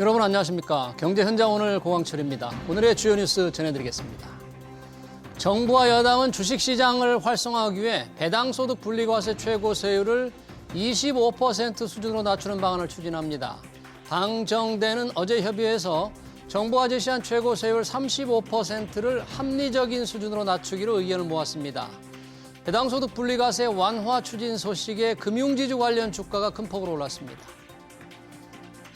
여러분 안녕하십니까. 경제 현장 오늘 고광철입니다. 오늘의 주요 뉴스 전해드리겠습니다. 정부와 여당은 주식시장을 활성화하기 위해 배당소득 분리과세 최고세율을 25% 수준으로 낮추는 방안을 추진합니다. 당정대는 어제 협의해서 정부가 제시한 최고세율 35%를 합리적인 수준으로 낮추기로 의견을 모았습니다. 배당소득 분리과세 완화 추진 소식에 금융지주 관련 주가가 큰 폭으로 올랐습니다.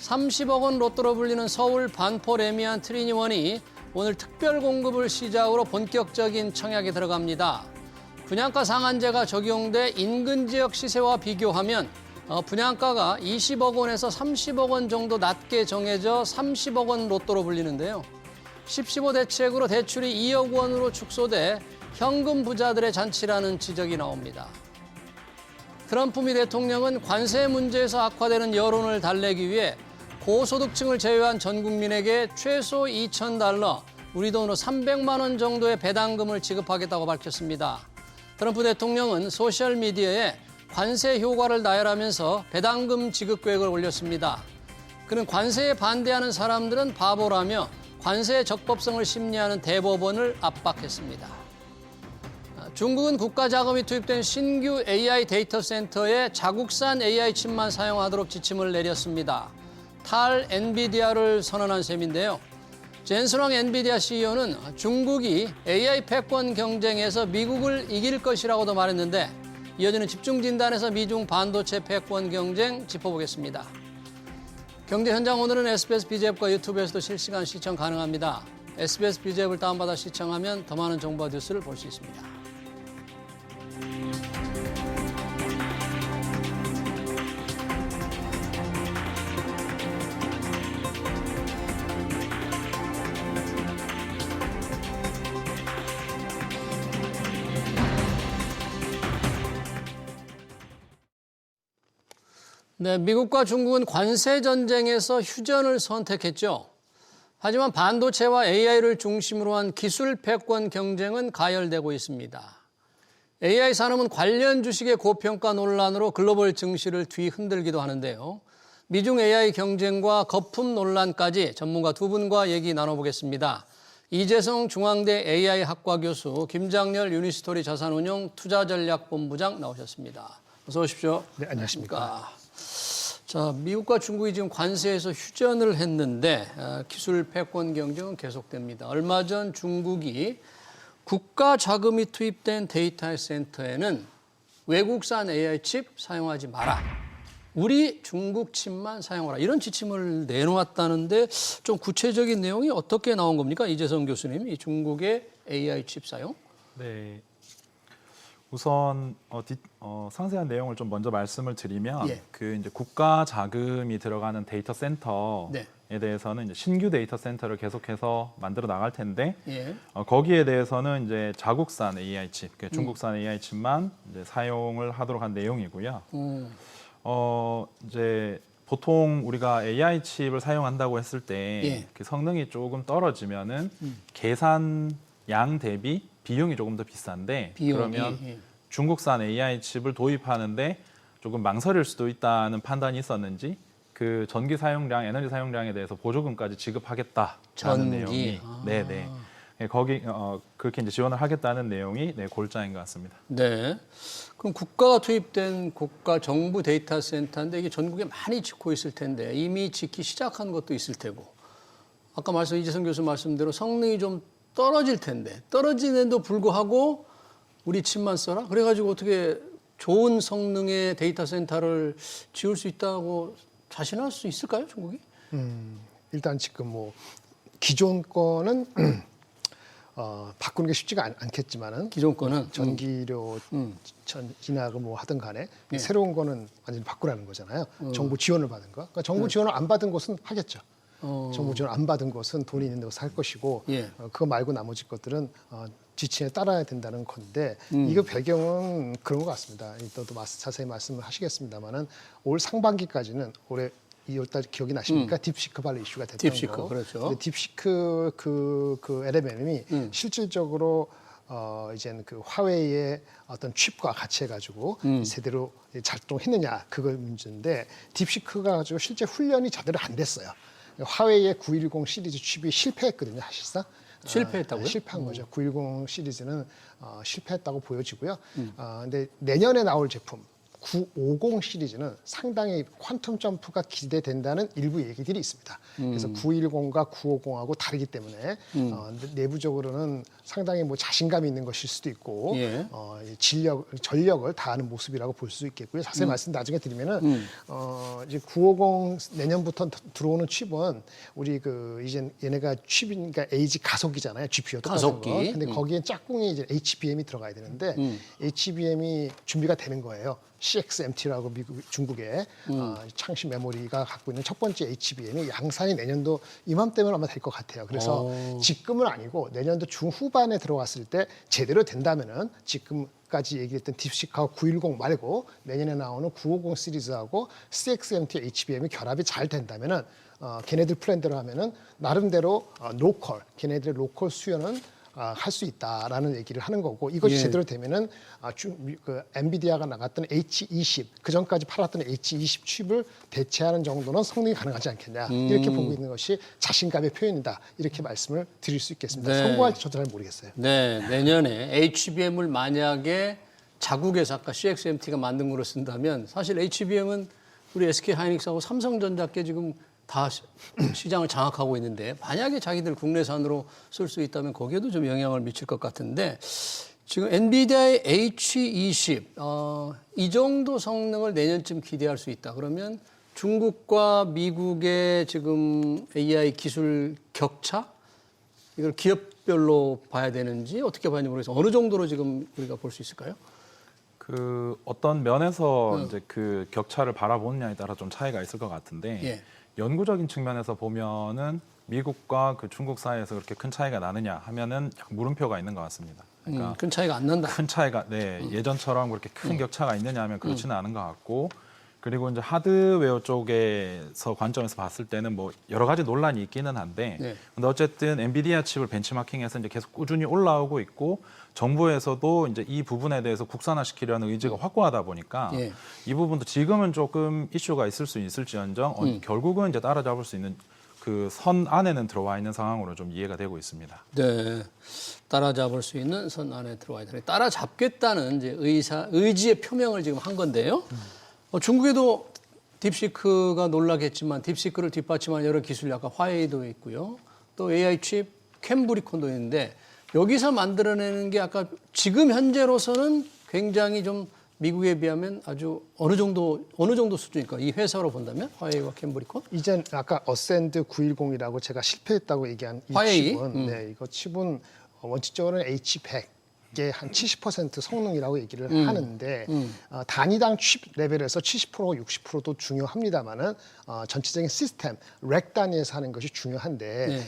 30억 원 로또로 불리는 서울 반포 레미안 트리니원이 오늘 특별 공급을 시작으로 본격적인 청약에 들어갑니다. 분양가 상한제가 적용돼 인근 지역 시세와 비교하면 분양가가 20억 원에서 30억 원 정도 낮게 정해져 30억 원 로또로 불리는데요. 10.15 대책으로 대출이 2억 원으로 축소돼 현금 부자들의 잔치라는 지적이 나옵니다. 트럼프 미 대통령은 관세 문제에서 악화되는 여론을 달래기 위해 고소득층을 제외한 전 국민에게 최소 $2,000, 우리 돈으로 300만 원 정도의 배당금을 지급하겠다고 밝혔습니다. 트럼프 대통령은 소셜미디어에 관세 효과를 나열하면서 배당금 지급 계획을 올렸습니다. 그는 관세에 반대하는 사람들은 바보라며 관세의 적법성을 심리하는 대법원을 압박했습니다. 중국은 국가 자금이 투입된 신규 AI 데이터 센터에 자국산 AI 칩만 사용하도록 지침을 내렸습니다. 탈 엔비디아를 선언한 셈인데요. 젠스랑 엔비디아 CEO는 중국이 AI 패권 경쟁에서 미국을 이길 것이라고도 말했는데 이어지는 집중 진단에서 미중 반도체 패권 경쟁 짚어보겠습니다. 경제 현장 오늘은 SBS BGF과 유튜브에서도 실시간 시청 가능합니다. SBS BGF을 다운받아 시청하면 더 많은 정보와 뉴스를 볼 수 있습니다. 네, 미국과 중국은 관세 전쟁에서 휴전을 선택했죠. 하지만 반도체와 AI를 중심으로 한 기술 패권 경쟁은 가열되고 있습니다. AI 산업은 관련 주식의 고평가 논란으로 글로벌 증시를 뒤흔들기도 하는데요. 미중 AI 경쟁과 거품 논란까지 전문가 두 분과 얘기 나눠보겠습니다. 이재성 중앙대 AI 학과 교수, 김장렬 유니스토리 자산운용 투자전략본부장 나오셨습니다. 어서 오십시오. 네, 안녕하십니까. 자, 미국과 중국이 지금 관세에서 휴전을 했는데 기술 패권 경쟁은 계속됩니다. 얼마 전 중국이 국가 자금이 투입된 데이터 센터에는 외국산 AI 칩 사용하지 마라. 우리 중국 칩만 사용하라. 이런 지침을 내놓았다는데 좀 구체적인 내용이 어떻게 나온 겁니까? 이재성 교수님, 이 중국의 AI 칩 사용? 네. 우선 상세한 내용을 좀 먼저 말씀을 드리면 그 이제 국가 자금이 들어가는 데이터 센터에 대해서는 이제 신규 데이터 센터를 계속해서 만들어 나갈 텐데 거기에 대해서는 이제 자국산 AI 칩, 중국산 AI 칩만 이제 사용을 하도록 한 내용이고요. 이제 보통 우리가 AI 칩을 사용한다고 했을 때 그 성능이 조금 떨어지면은 계산량 대비 비용이 조금 더 비싼데 그러면 중국산 AI 칩을 도입하는데 조금 망설일 수도 있다는 판단이 있었는지 그 전기 사용량, 에너지 사용량에 대해서 보조금까지 지급하겠다라는 내용이 거기 그렇게 이제 지원을 하겠다는 내용이 골자인 것 같습니다. 네. 그럼 국가가 투입된 국가 정부 데이터 센터인데 이게 전국에 많이 짓고 있을 텐데 이미 짓기 시작한 것도 있을 테고 아까 이재성 교수 말씀대로 성능이 좀 떨어질 텐데 떨어지는데도 불구하고 우리 칩만 써라? 그래가지고 어떻게 좋은 성능의 데이터 센터를 지을 수 있다고 자신할 수 있을까요, 중국이? 일단 지금 기존 거는 바꾸는 게 쉽지가 않겠지만은 기존 거는 전기료 인하고 하든 간에 새로운 거는 완전히 바꾸라는 거잖아요. 정부 지원을 받은 거. 그러니까 정부 지원을 안 받은 곳은 하겠죠. 정부 지원 안 받은 곳은 돈이 있는 곳을 할 것이고 그거 말고 나머지 것들은 지침에 따라야 된다는 건데 이거 배경은 그런 것 같습니다. 또 자세히 말씀을 하시겠습니다만은 올 상반기까지는 올해 2월달 기억이 나십니까? 딥시크 발로 이슈가 됐던 딥시크, 거. 그렇죠. 딥시크 그 LLM이 실질적으로 이제는 그 화웨이의 어떤 칩과 같이 해가지고 제대로 작동했느냐 그걸 문제인데 딥시크가 가지고 실제 훈련이 제대로 안 됐어요. 화웨이의 910 시리즈 칩이 실패했거든요, 사실상. 실패했다고요? 실패한 거죠. 910 시리즈는 실패했다고 보여지고요. 근데 내년에 나올 제품 950 시리즈는 상당히 퀀텀 점프가 기대된다는 일부 얘기들이 있습니다. 그래서 910과 950하고 다르기 때문에 내부적으로는 상당히 뭐 자신감이 있는 것일 수도 있고 예. 전력을 다하는 모습이라고 볼 수 있겠고요. 자세히 말씀 나중에 드리면은 이제 950 내년부터 들어오는 칩은 우리 이제 얘네가 칩이니까 에이지 가속이잖아요. GPU 똑같은 가속기. 거. 근데 거기에 짝꿍이 이제 HBM이 들어가야 되는데 HBM이 준비가 되는 거예요. CXMT라고 중국의 창시 메모리가 갖고 있는 첫 번째 HBM이 양산이 내년도 이맘때면 아마 될 것 같아요. 그래서 지금은 아니고 내년도 중후반에 들어갔을 때 제대로 된다면은 지금까지 얘기했던 딥시크하고 910 말고 내년에 나오는 950 시리즈하고 CXMT HBM이 결합이 잘 된다면은 걔네들 플랜대로 하면은 나름대로 로컬 걔네들의 로컬 수요는 할 수 있다라는 얘기를 하는 거고 이것이 예. 제대로 되면은 엔비디아가 나갔던 H20 그 전까지 팔았던 H20 칩을 대체하는 정도는 성능이 가능하지 않겠냐 이렇게 보고 있는 것이 자신감의 표현이다 이렇게 말씀을 드릴 수 있겠습니다. 네. 성공할지 저도 잘 모르겠어요. 네, 내년에 HBM을 만약에 자국에서 아까 CXMT가 만든 거로 쓴다면 사실 HBM은 우리 SK하이닉스하고 삼성전자께 지금 다 시장을 장악하고 있는데 만약에 자기들 국내산으로 쓸 수 있다면 거기에도 좀 영향을 미칠 것 같은데 지금 엔비디아의 H20 이 정도 성능을 내년쯤 기대할 수 있다. 그러면 중국과 미국의 지금 AI 기술 격차 이걸 기업별로 봐야 되는지 어떻게 봐야 되는지 모르겠어요. 어느 정도로 지금 우리가 볼 수 있을까요? 어떤 면에서 이제 그 격차를 바라보느냐에 따라 좀 차이가 있을 것 같은데 예. 연구적인 측면에서 보면은 미국과 중국 사이에서 그렇게 큰 차이가 나느냐 하면은 물음표가 있는 것 같습니다. 그러니까 큰 차이가 안 난다. 큰 차이가 예전처럼 그렇게 큰 격차가 있느냐 하면 그렇지는 않은 것 같고 그리고 이제 하드웨어 쪽에서 관점에서 봤을 때는 뭐 여러 가지 논란이 있기는 한데 네. 근데 어쨌든 엔비디아 칩을 벤치마킹해서 이제 계속 꾸준히 올라오고 있고 정부에서도 이제 이 부분에 대해서 국산화시키려는 의지가 확고하다 보니까 예. 이 부분도 지금은 조금 이슈가 있을 수 있을지언정 결국은 이제 따라잡을 수 있는 그 선 안에는 들어와 있는 상황으로 좀 이해가 되고 있습니다. 네, 따라잡을 수 있는 선 안에 들어와야 되는. 따라잡겠다는 이제 의지의 표명을 지금 한 건데요. 중국에도 딥시크가 놀라겠지만 딥시크를 뒷받침하는 여러 기술 약간 화웨이도 있고요. 또 AI 칩 캠브리콘도 있는데 여기서 만들어내는 게 아까 지금 현재로서는 굉장히 좀 미국에 비하면 아주 어느 정도 수준일까? 이 회사로 본다면 화웨이와 캠브리콘? 이젠 아까 어센드 910이라고 제가 실패했다고 얘기한 이 화웨이? 칩은 이거 칩은 원칙적으로는 H100의 한 70% 성능이라고 얘기를 하는데 단위당 칩 레벨에서 70%, 60%도 중요합니다만은 전체적인 시스템, 렉 단위에서 하는 것이 중요한데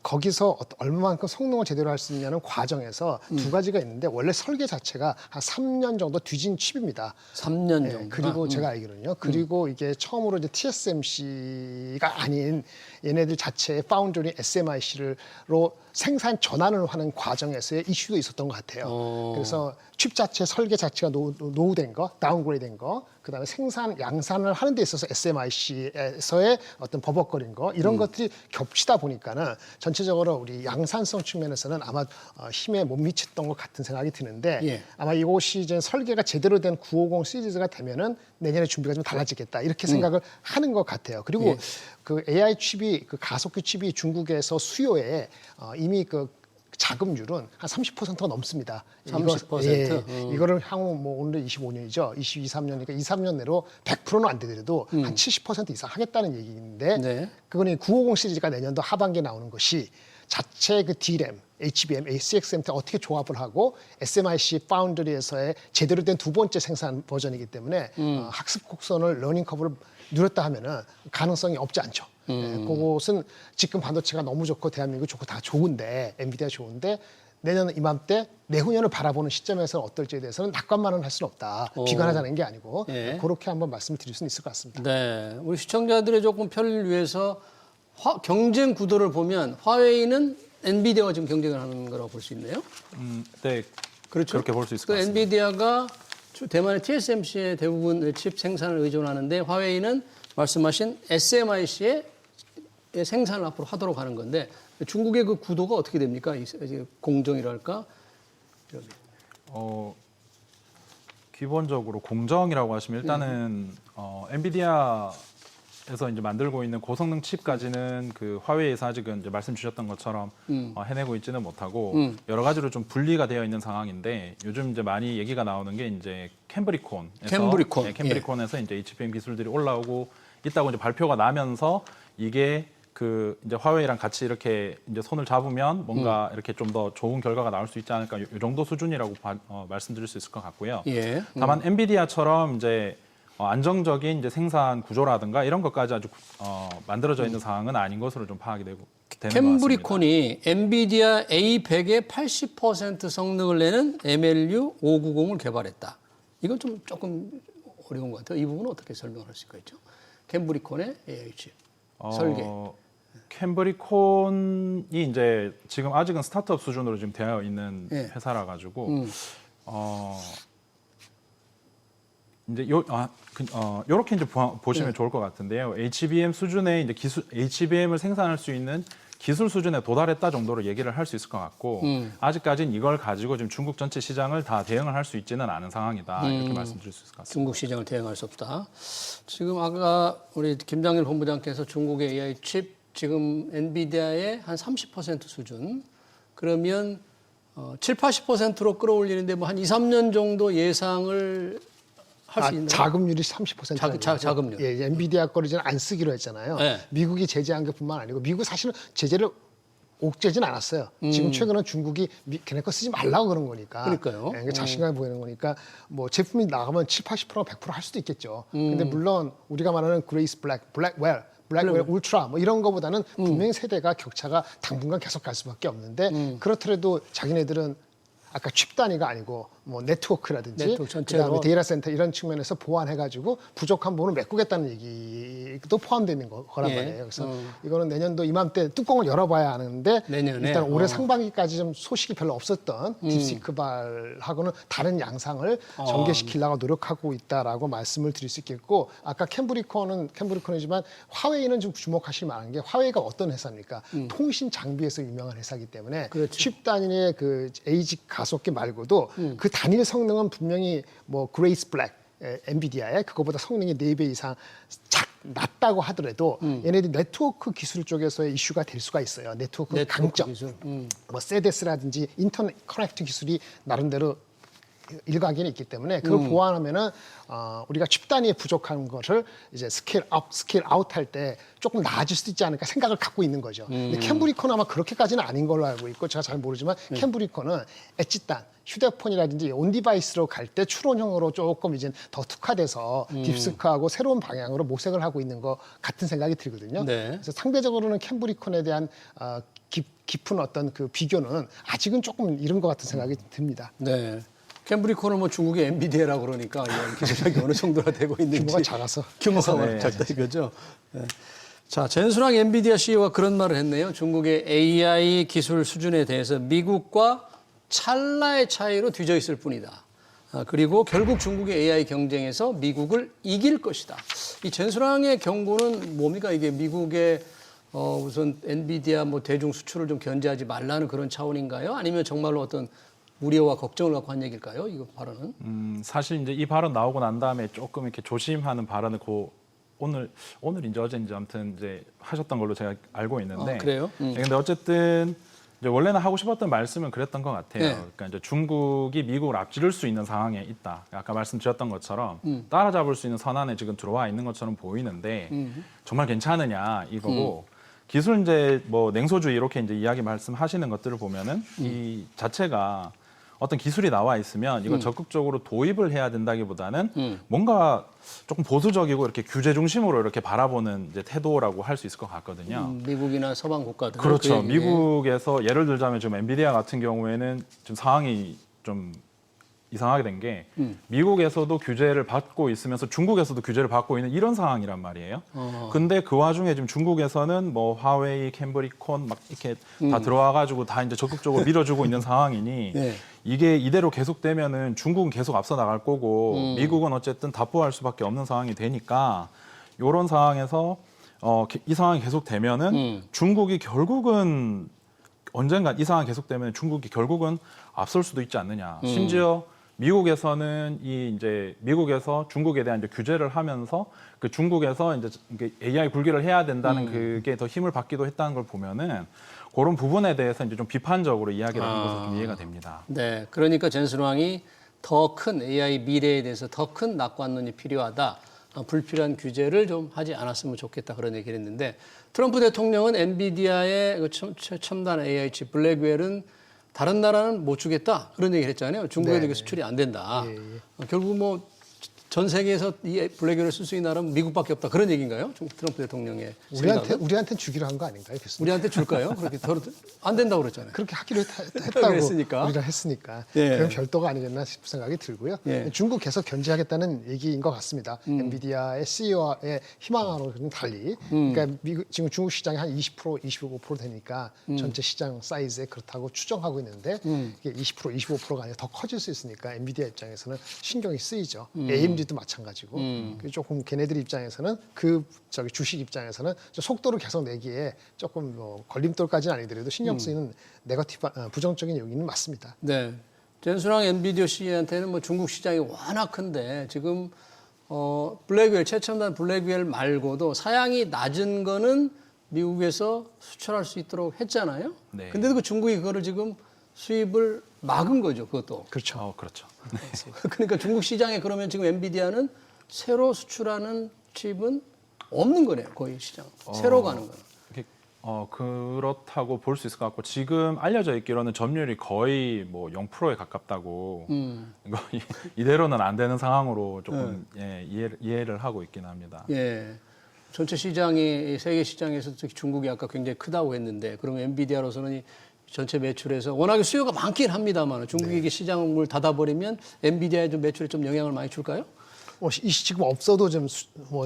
거기서 얼마만큼 성능을 제대로 할 수 있냐는 과정에서 두 가지가 있는데 원래 설계 자체가 한 3년 정도 뒤진 칩입니다. 3년 정도. 그리고 제가 알기로는요. 그리고 이게 처음으로 이제 TSMC가 아닌 얘네들 자체의 파운드리 SMIC로 생산 전환을 하는 과정에서의 이슈도 있었던 것 같아요. 그래서 칩 자체 설계 자체가 노후된 거, 다운그레이드된 거, 그다음에 생산 양산을 하는 데 있어서 SMIC에서의 어떤 버벅거린 거 이런 것들이 겹치다 보니까는 전체적으로 우리 양산성 측면에서는 아마 힘에 못 미쳤던 것 같은 생각이 드는데 예. 아마 이것이 이제 설계가 제대로 된 950 시리즈가 되면은 내년에 준비가 좀 달라지겠다 이렇게 생각을 하는 것 같아요. 그리고 예. 그 AI 칩이 그 가속기 칩이 중국에서 수요에 이미 그 자금률은 한 30%가 넘습니다. 30%? 이거를 향후 뭐 오늘 25년이죠. 23년이니까 2, 3년 내로 100%는 안 되더라도 한 70% 이상 하겠다는 얘기인데 네. 그거는 950 시리즈가 내년도 하반기에 나오는 것이 자체 그 D램, HBM, CXMT 어떻게 조합을 하고 SMIC 파운드리에서의 제대로 된 두 번째 생산 버전이기 때문에 학습 곡선을 러닝 커브를 누렸다 하면은 가능성이 없지 않죠. 그것은 지금 반도체가 너무 좋고 대한민국 좋고 다 좋은데 엔비디아 좋은데 내년 이맘때 내후년을 바라보는 시점에서 어떨지에 대해서는 낙관만은 할 수는 없다. 비관하자는 게 아니고 예. 그렇게 한번 말씀을 드릴 수는 있을 것 같습니다. 네, 우리 시청자들의 조금 편리를 위해서 경쟁 구도를 보면 화웨이는 엔비디아와 지금 경쟁을 하는 거라고 볼 수 있네요. 네, 그렇죠. 그렇게 볼 수 있을 것 같습니다. 엔비디아가 대만의 TSMC의 대부분 칩 생산을 의존하는데 화웨이는 말씀하신 SMIC의 생산을 앞으로 하도록 하는 건데 중국의 그 구도가 어떻게 됩니까? 이제 공정이랄까? 기본적으로 공정이라고 하시면 일단은 엔비디아에서 이제 만들고 있는 고성능 칩까지는 그 화웨이에서 아직은 이제 말씀 주셨던 것처럼 해내고 있지는 못하고 여러 가지로 좀 분리가 되어 있는 상황인데 요즘 이제 많이 얘기가 나오는 게 이제 캠브리콘에서 이제 HBM 기술들이 올라오고 있다고 이제 발표가 나면서 이게 그 이제 화웨이랑 같이 이렇게 이제 손을 잡으면 뭔가 이렇게 좀 더 좋은 결과가 나올 수 있지 않을까 이 정도 수준이라고 말씀드릴 수 있을 것 같고요. 예. 다만 엔비디아처럼 이제 안정적인 이제 생산 구조라든가 이런 것까지 아주 만들어져 있는 상황은 아닌 것으로 좀 파악이 되는 것 같습니다. 캠브리콘이 엔비디아 A100의 80% 성능을 내는 MLU 590을 개발했다. 이건 좀 조금 어려운 것 같아요. 이 부분은 어떻게 설명할 수가 있죠? 캠브리콘의 AI 칩 설계. 캠브리콘이 이제 지금 아직은 스타트업 수준으로 지금 되어 있는 회사라 가지고 이제 요렇게 이제 보시면 좋을 것 같은데요. HBM 수준의 이제 HBM을 생산할 수 있는 기술 수준에 도달했다 정도로 얘기를 할 수 있을 것 같고 아직까지는 이걸 가지고 지금 중국 전체 시장을 다 대응을 할 수 있지는 않은 상황이다 이렇게 말씀드릴 수 있을 것 같습니다. 중국 시장을 대응할 수 없다. 지금 아까 우리 김장일 본부장께서 중국의 AI 칩 지금 엔비디아의 한 30% 수준 그러면 7, 80%로 끌어올리는데 뭐 한 2, 3년 정도 예상을 할 수 있나요? 자금률이 30%. 자금률. 예, 엔비디아 거를 이제 안 쓰기로 했잖아요. 네. 미국이 제재한 것뿐만 아니고 미국 사실은 제재를 옥죄진 않았어요. 지금 최근은 중국이 걔네 거 쓰지 말라고 그런 거니까. 그러니까요. 예, 자신감이 보이는 거니까 뭐 제품이 나가면 7, 80%가 100% 할 수도 있겠죠. 근데 물론 우리가 말하는 그레이스 블랙웰 울트라 뭐 이런 거보다는 분명히 세대가 격차가 당분간 계속 갈 수밖에 없는데 그렇더라도 자기네들은 아까 칩 단위가 아니고 뭐 네트워크라든지 그다음에 데이터 센터 이런 측면에서 보완해가지고 부족한 부분을 메꾸겠다는 얘기도 포함되는 거란 말이에요. 그래서 이거는 내년도 이맘때 뚜껑을 열어봐야 하는데 내년에? 일단 올해 상반기까지 좀 소식이 별로 없었던 딥시크발하고는 다른 양상을 전개시키려고 노력하고 있다라고 말씀을 드릴 수 있겠고 아까 캠브리콘이지만 화웨이는 좀 주목하실 만한 게 화웨이가 어떤 회사입니까? 통신 장비에서 유명한 회사이기 때문에 그렇죠. 칩 단위의 그 에이지 가속기 말고도 그 단일 성능은 분명히 뭐 그레이스 블랙 엔비디아의 그거보다 성능이 4배 이상 낮다고 하더라도 얘네들이 네트워크 기술 쪽에서의 이슈가 될 수가 있어요. 네트워크 강점. 기술. 뭐 세데스라든지 인터넷 커넥트 기술이 나름대로 일각에는 있기 때문에 그걸 보완하면은 우리가 칩 단위에 부족한 것을 이제 스케일 아웃 할 때 조금 나아질 수도 있지 않을까 생각을 갖고 있는 거죠. 근데 캠브리콘은 아마 그렇게까지는 아닌 걸로 알고 있고 제가 잘 모르지만 캠브리콘은 엣지단 휴대폰이라든지 온 디바이스로 갈 때 추론형으로 조금 이제 더 특화돼서 딥스크하고 새로운 방향으로 모색을 하고 있는 것 같은 생각이 들거든요. 네. 그래서 상대적으로는 캠브리콘에 대한 깊은 어떤 그 비교는 아직은 조금 이른 것 같은 생각이 듭니다. 네. 캠브리콘은 뭐 중국의 엔비디아라고 그러니까 기술력이 어느 정도나 되고 있는지 규모가 작아서. 규모가 작다 이거죠. 네. 자, 젠순왕 엔비디아 CEO가 그런 말을 했네요. 중국의 AI 기술 수준에 대해서 미국과 찰나의 차이로 뒤져 있을 뿐이다. 그리고 결국 중국의 AI 경쟁에서 미국을 이길 것이다. 이 젠순왕의 경고는 뭡니까? 이게 미국의 우선 엔비디아 뭐 대중 수출을 좀 견제하지 말라는 그런 차원인가요? 아니면 정말로 어떤 우려와 걱정을 갖고 한 얘기일까요? 이거 발언은? 사실 이제 이 발언 나오고 난 다음에 조금 이렇게 조심하는 발언을 오늘인지 어제인지 아무튼 이제 하셨던 걸로 제가 알고 있는데. 그래요? 근데 어쨌든 이제 원래는 하고 싶었던 말씀은 그랬던 것 같아요. 네. 그러니까 이제 중국이 미국을 앞지를 수 있는 상황에 있다. 아까 말씀드렸던 것처럼 따라잡을 수 있는 선안에 지금 들어와 있는 것처럼 보이는데 정말 괜찮으냐 이거고. 기술 이제 뭐 냉소주의 이렇게 이제 이야기 말씀하시는 것들을 보면은 이 자체가 어떤 기술이 나와 있으면 이걸 적극적으로 도입을 해야 된다기보다는 뭔가 조금 보수적이고 이렇게 규제 중심으로 이렇게 바라보는 이제 태도라고 할 수 있을 것 같거든요. 미국이나 서방 국가들. 그렇죠. 미국에서 예를 들자면 지금 엔비디아 같은 경우에는 지금 상황이 좀 이상하게 된 게 미국에서도 규제를 받고 있으면서 중국에서도 규제를 받고 있는 이런 상황이란 말이에요. 근데 그 와중에 지금 중국에서는 뭐 화웨이, 캠브리콘 막 이렇게 다 들어와가지고 다 이제 적극적으로 밀어주고 있는 상황이니 네. 이게 이대로 계속되면은 중국은 계속 앞서 나갈 거고 미국은 어쨌든 답보할 수밖에 없는 상황이 되니까 이런 상황에서 이 상황이 계속되면은 중국이 결국은 언젠가 이 상황이 계속되면 중국이 결국은 앞설 수도 있지 않느냐. 심지어 미국에서는 미국에서 중국에 대한 이제 규제를 하면서 그 중국에서 이제 AI 굴기를 해야 된다는 그게 더 힘을 받기도 했다는 걸 보면은 그런 부분에 대해서 이제 좀 비판적으로 이야기를 한 것으로 좀 이해가 됩니다. 네, 그러니까 젠스루왕이 더 큰 AI 미래에 대해서 더 큰 낙관론이 필요하다. 불필요한 규제를 좀 하지 않았으면 좋겠다 그런 얘기를 했는데 트럼프 대통령은 엔비디아의 그 첨단 AI 칩 블랙웰은 다른 나라는 못 주겠다 그런 얘기를 했잖아요. 중국에도 이게 수출이 안 된다. 결국 뭐 전 세계에서 이 블랙웰을 쓸 수 있는 나라는 미국밖에 없다 그런 얘기인가요? 트럼프 대통령의 우리한테 주기로 한 거 아닌가요? 교수님? 우리한테 줄까요? 그렇게 안 된다고 그랬잖아요. 그렇게 하기로 했다고 했으니까. 우리가 했으니까 예. 그럼 별도가 아니겠나 싶은 생각이 들고요. 예. 중국 계속 견제하겠다는 얘기인 것 같습니다. 엔비디아의 CEO의 희망하고는 달리 그러니까 지금 중국 시장이 한 20%, 25% 되니까 전체 시장 사이즈에 그렇다고 추정하고 있는데 이게 20%, 25%가 아니라 더 커질 수 있으니까 엔비디아 입장에서는 신경이 쓰이죠. AMD도 마찬가지고 조금 걔네들 입장에서는 주식 입장에서는 속도를 계속 내기에 조금 뭐 걸림돌까지는 아니더라도 신경 쓰이는 부정적인 요인은 맞습니다. 네, 젠스랑 엔비디오 씨한테는 뭐 중국 시장이 워낙 큰데 지금 블랙웰 최첨단 블랙웰 말고도 사양이 낮은 거는 미국에서 수출할 수 있도록 했잖아요. 네. 근데도 그 중국이 그거를 지금 수입을 막은 거죠, 그것도. 그렇죠. 그렇죠. 그러니까 중국 시장에 그러면 지금 엔비디아는 새로 수출하는 칩은 없는 거네요, 거의 시장. 새로 가는 거는. 그렇다고 볼 수 있을 것 같고 지금 알려져 있기로는 점유율이 거의 뭐 0%에 가깝다고 이거 이대로는 안 되는 상황으로 조금 이해를 하고 있긴 합니다. 예. 전체 시장이 세계 시장에서 특히 중국이 아까 굉장히 크다고 했는데 그러면 엔비디아로서는 이 전체 매출에서 워낙에 수요가 많긴 합니다만 중국이 이게 시장을 닫아버리면 엔비디아의 좀 매출에 좀 영향을 많이 줄까요? 지금 없어도 좀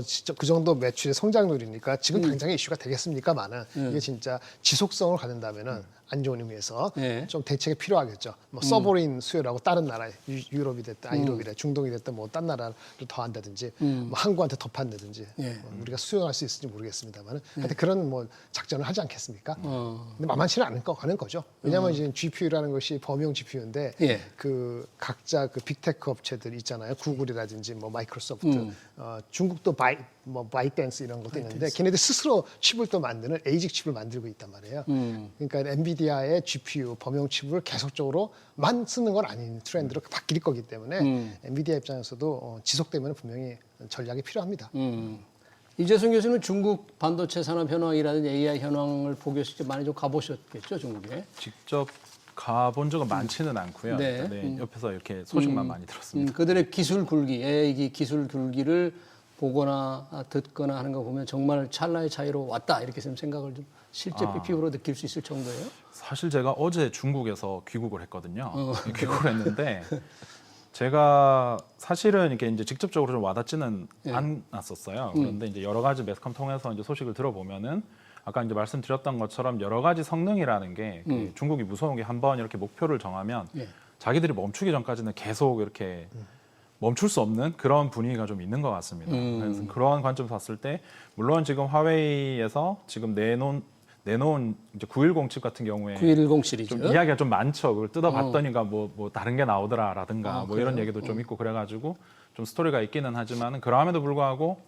진짜 그 정도 매출의 성장률이니까 지금 당장의 이슈가 되겠습니까만은 이게 진짜 지속성을 갖는다면은 안 좋은 의미에서 좀 대책이 필요하겠죠. 뭐 서버린 수요라고 다른 나라 유럽이 됐든 유럽이래 중동이 됐든 뭐 딴 나라를 더 한다든지 뭐 한국한테 더 판다든지 우리가 수용할 수 있을지 모르겠습니다만은 하여튼 그런 뭐 작전을 하지 않겠습니까? 근데 만만치는 않은 거죠. 왜냐하면 이제 GPU라는 것이 범용 GPU인데 그 각자 그 빅테크 업체들 있잖아요. 구글이라든지 뭐 마이크로소프트, 중국도 바이댄스 이런 것도 있는데 걔네들 스스로 칩을 또 만드는 에이직 칩을 만들고 있단 말이에요. 그러니까 엔비디아의 GPU 범용 칩을 계속적으로만 쓰는 건 아닌 트렌드로 바뀔 거기 때문에 엔비디아 입장에서도 지속되면 분명히 전략이 필요합니다. 이재승 교수는 중국 반도체 산업 현황이라든지 AI 현황을 보기 위해서 많이 좀 가보셨겠죠, 중국에? 직접 가본 적은 많지는 않고요. 옆에서 이렇게 소식만 많이 들었습니다. 그들의 기술 굴기, AI 기술 굴기를 보거나 듣거나 하는 거 보면 정말 찰나의 차이로 왔다 이렇게 생각을 좀 실제 피부로 느낄 수 있을 정도예요? 사실 제가 어제 중국에서 귀국을 했거든요. 귀국을 했는데 제가 사실은 이게 이제 직접적으로 좀 와닿지는 않았었어요. 그런데 이제 여러 가지 매스컴 통해서 이제 소식을 들어보면은 아까 이제 말씀드렸던 것처럼 여러 가지 성능이라는 게 중국이 무서운 게 한번 이렇게 목표를 정하면 자기들이 멈추기 전까지는 계속 이렇게 멈출 수 없는 그런 분위기가 좀 있는 것 같습니다. 그래서 그런 관점에서 봤을 때 물론 지금 화웨이에서 지금 내놓은 이제 910 칩 같은 경우에 910 시리즈 좀 이야기가 좀 많죠. 그걸 뜯어봤더니가 뭐 다른 게 나오더라라든가 뭐 이런 얘기도 좀 있고 그래가지고 좀 스토리가 있기는 하지만은 그럼에도 불구하고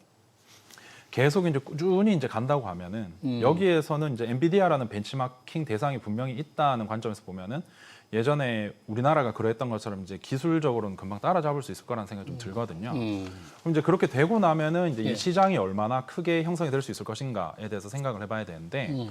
계속 이제 꾸준히 이제 간다고 하면은 여기에서는 이제 엔비디아라는 벤치마킹 대상이 분명히 있다는 관점에서 보면은 예전에 우리나라가 그랬던 것처럼 이제 기술적으로는 금방 따라잡을 수 있을 거라는 생각이 좀 들거든요. 그럼 이제 그렇게 되고 나면은 이제 이 시장이 얼마나 크게 형성이 될 수 있을 것인가에 대해서 생각을 해봐야 되는데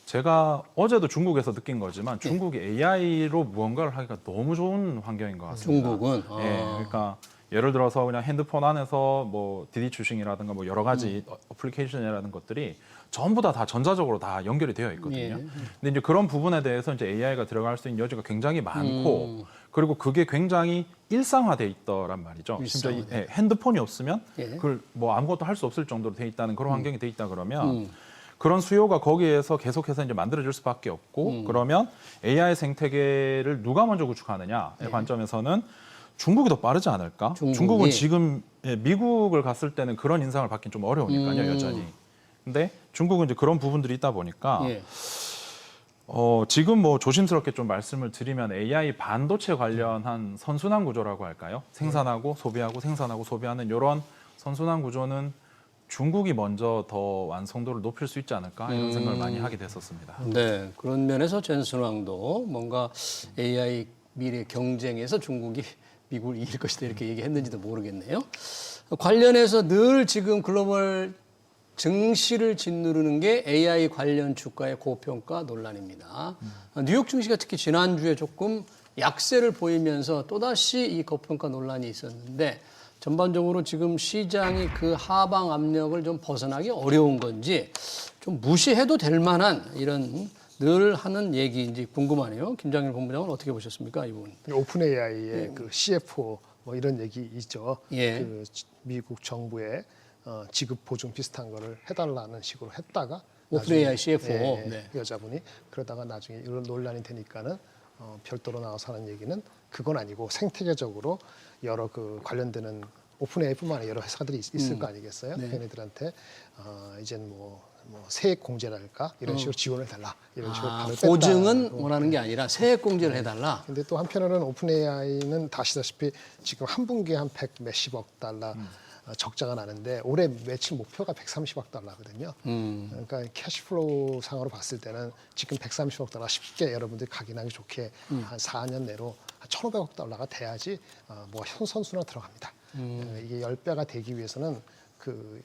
제가 어제도 중국에서 느낀 거지만 중국이 AI로 무언가를 하기가 너무 좋은 환경인 것 같습니다. 중국은? 그러니까 예를 들어서 그냥 핸드폰 안에서 뭐 디디 추싱이라든가 뭐 여러 가지 어플리케이션이라는 것들이 전부 다 전자적으로 다 연결이 되어 있거든요. 근데 이제 그런 부분에 대해서 이제 AI가 들어갈 수 있는 여지가 굉장히 많고 그리고 그게 굉장히 일상화돼 있더란 말이죠. 심지어 핸드폰이 없으면 그걸 뭐 아무것도 할 수 없을 정도로 돼 있다는 그런 환경이 돼 있다 그러면 그런 수요가 거기에서 계속해서 이제 만들어질 수밖에 없고 그러면 AI 생태계를 누가 먼저 구축하느냐의 관점에서는 중국이 더 빠르지 않을까? 중국은 지금 미국을 갔을 때는 그런 인상을 받긴 좀 어려우니까요, 여전히. 근데 중국은 이제 그런 부분들이 있다 보니까 예. 지금 뭐 조심스럽게 좀 말씀을 드리면 AI 반도체 관련한 선순환 구조라고 할까요? 생산하고 소비하고 생산하고 소비하는 이런 선순환 구조는 중국이 먼저 더 완성도를 높일 수 있지 않을까 이런 생각을 많이 하게 됐었습니다. 네, 그런 면에서 젠슨 왕도 뭔가 AI 미래 경쟁에서 중국이 미국을 이길 것이다 이렇게 얘기했는지도 모르겠네요. 관련해서 늘 지금 글로벌 증시를 짓누르는 게 AI 관련 주가의 고평가 논란입니다. 뉴욕 증시가 특히 지난주에 조금 약세를 보이면서 또다시 이 고평가 논란이 있었는데 전반적으로 지금 시장이 그 하방 압력을 좀 벗어나기 어려운 건지 좀 무시해도 될 만한 이런 늘 하는 얘기인지 궁금하네요. 김장일 본부장은 어떻게 보셨습니까, 이 부분? 오픈 AI의 그 CFO 뭐 이런 얘기 있죠. 예. 그 미국 정부의 지급 보증 비슷한 거를 해달라는 식으로 했다가 오픈 나중에, AI CFO. 예, 네. 여자분이 그러다가 나중에 이런 논란이 되니까는 별도로 나와서 하는 얘기는 그건 아니고 생태계적으로 여러 그 관련되는 오픈 AI뿐만 아니라 여러 회사들이 있을 거 아니겠어요? 네. 걔네들한테 이젠 뭐 세액 공제랄까 이런 식으로 지원을 달라 이런 식으로 발을 보증은 뺐다고. 원하는 게 아니라 세액 공제를 해달라. 근데 또 한편으로는 오픈 AI는 아시다시피 지금 한 분기에 한 100 몇십억 달러 적자가 나는데 올해 매출 목표가 130억 달러거든요. 그러니까 캐시플로우 상으로 봤을 때는 지금 130억 달러 쉽게 여러분들이 각인하기 좋게 한 4년 내로 한 1,500억 달러가 돼야지 뭐 선순환 들어갑니다. 이게 10배가 되기 위해서는 그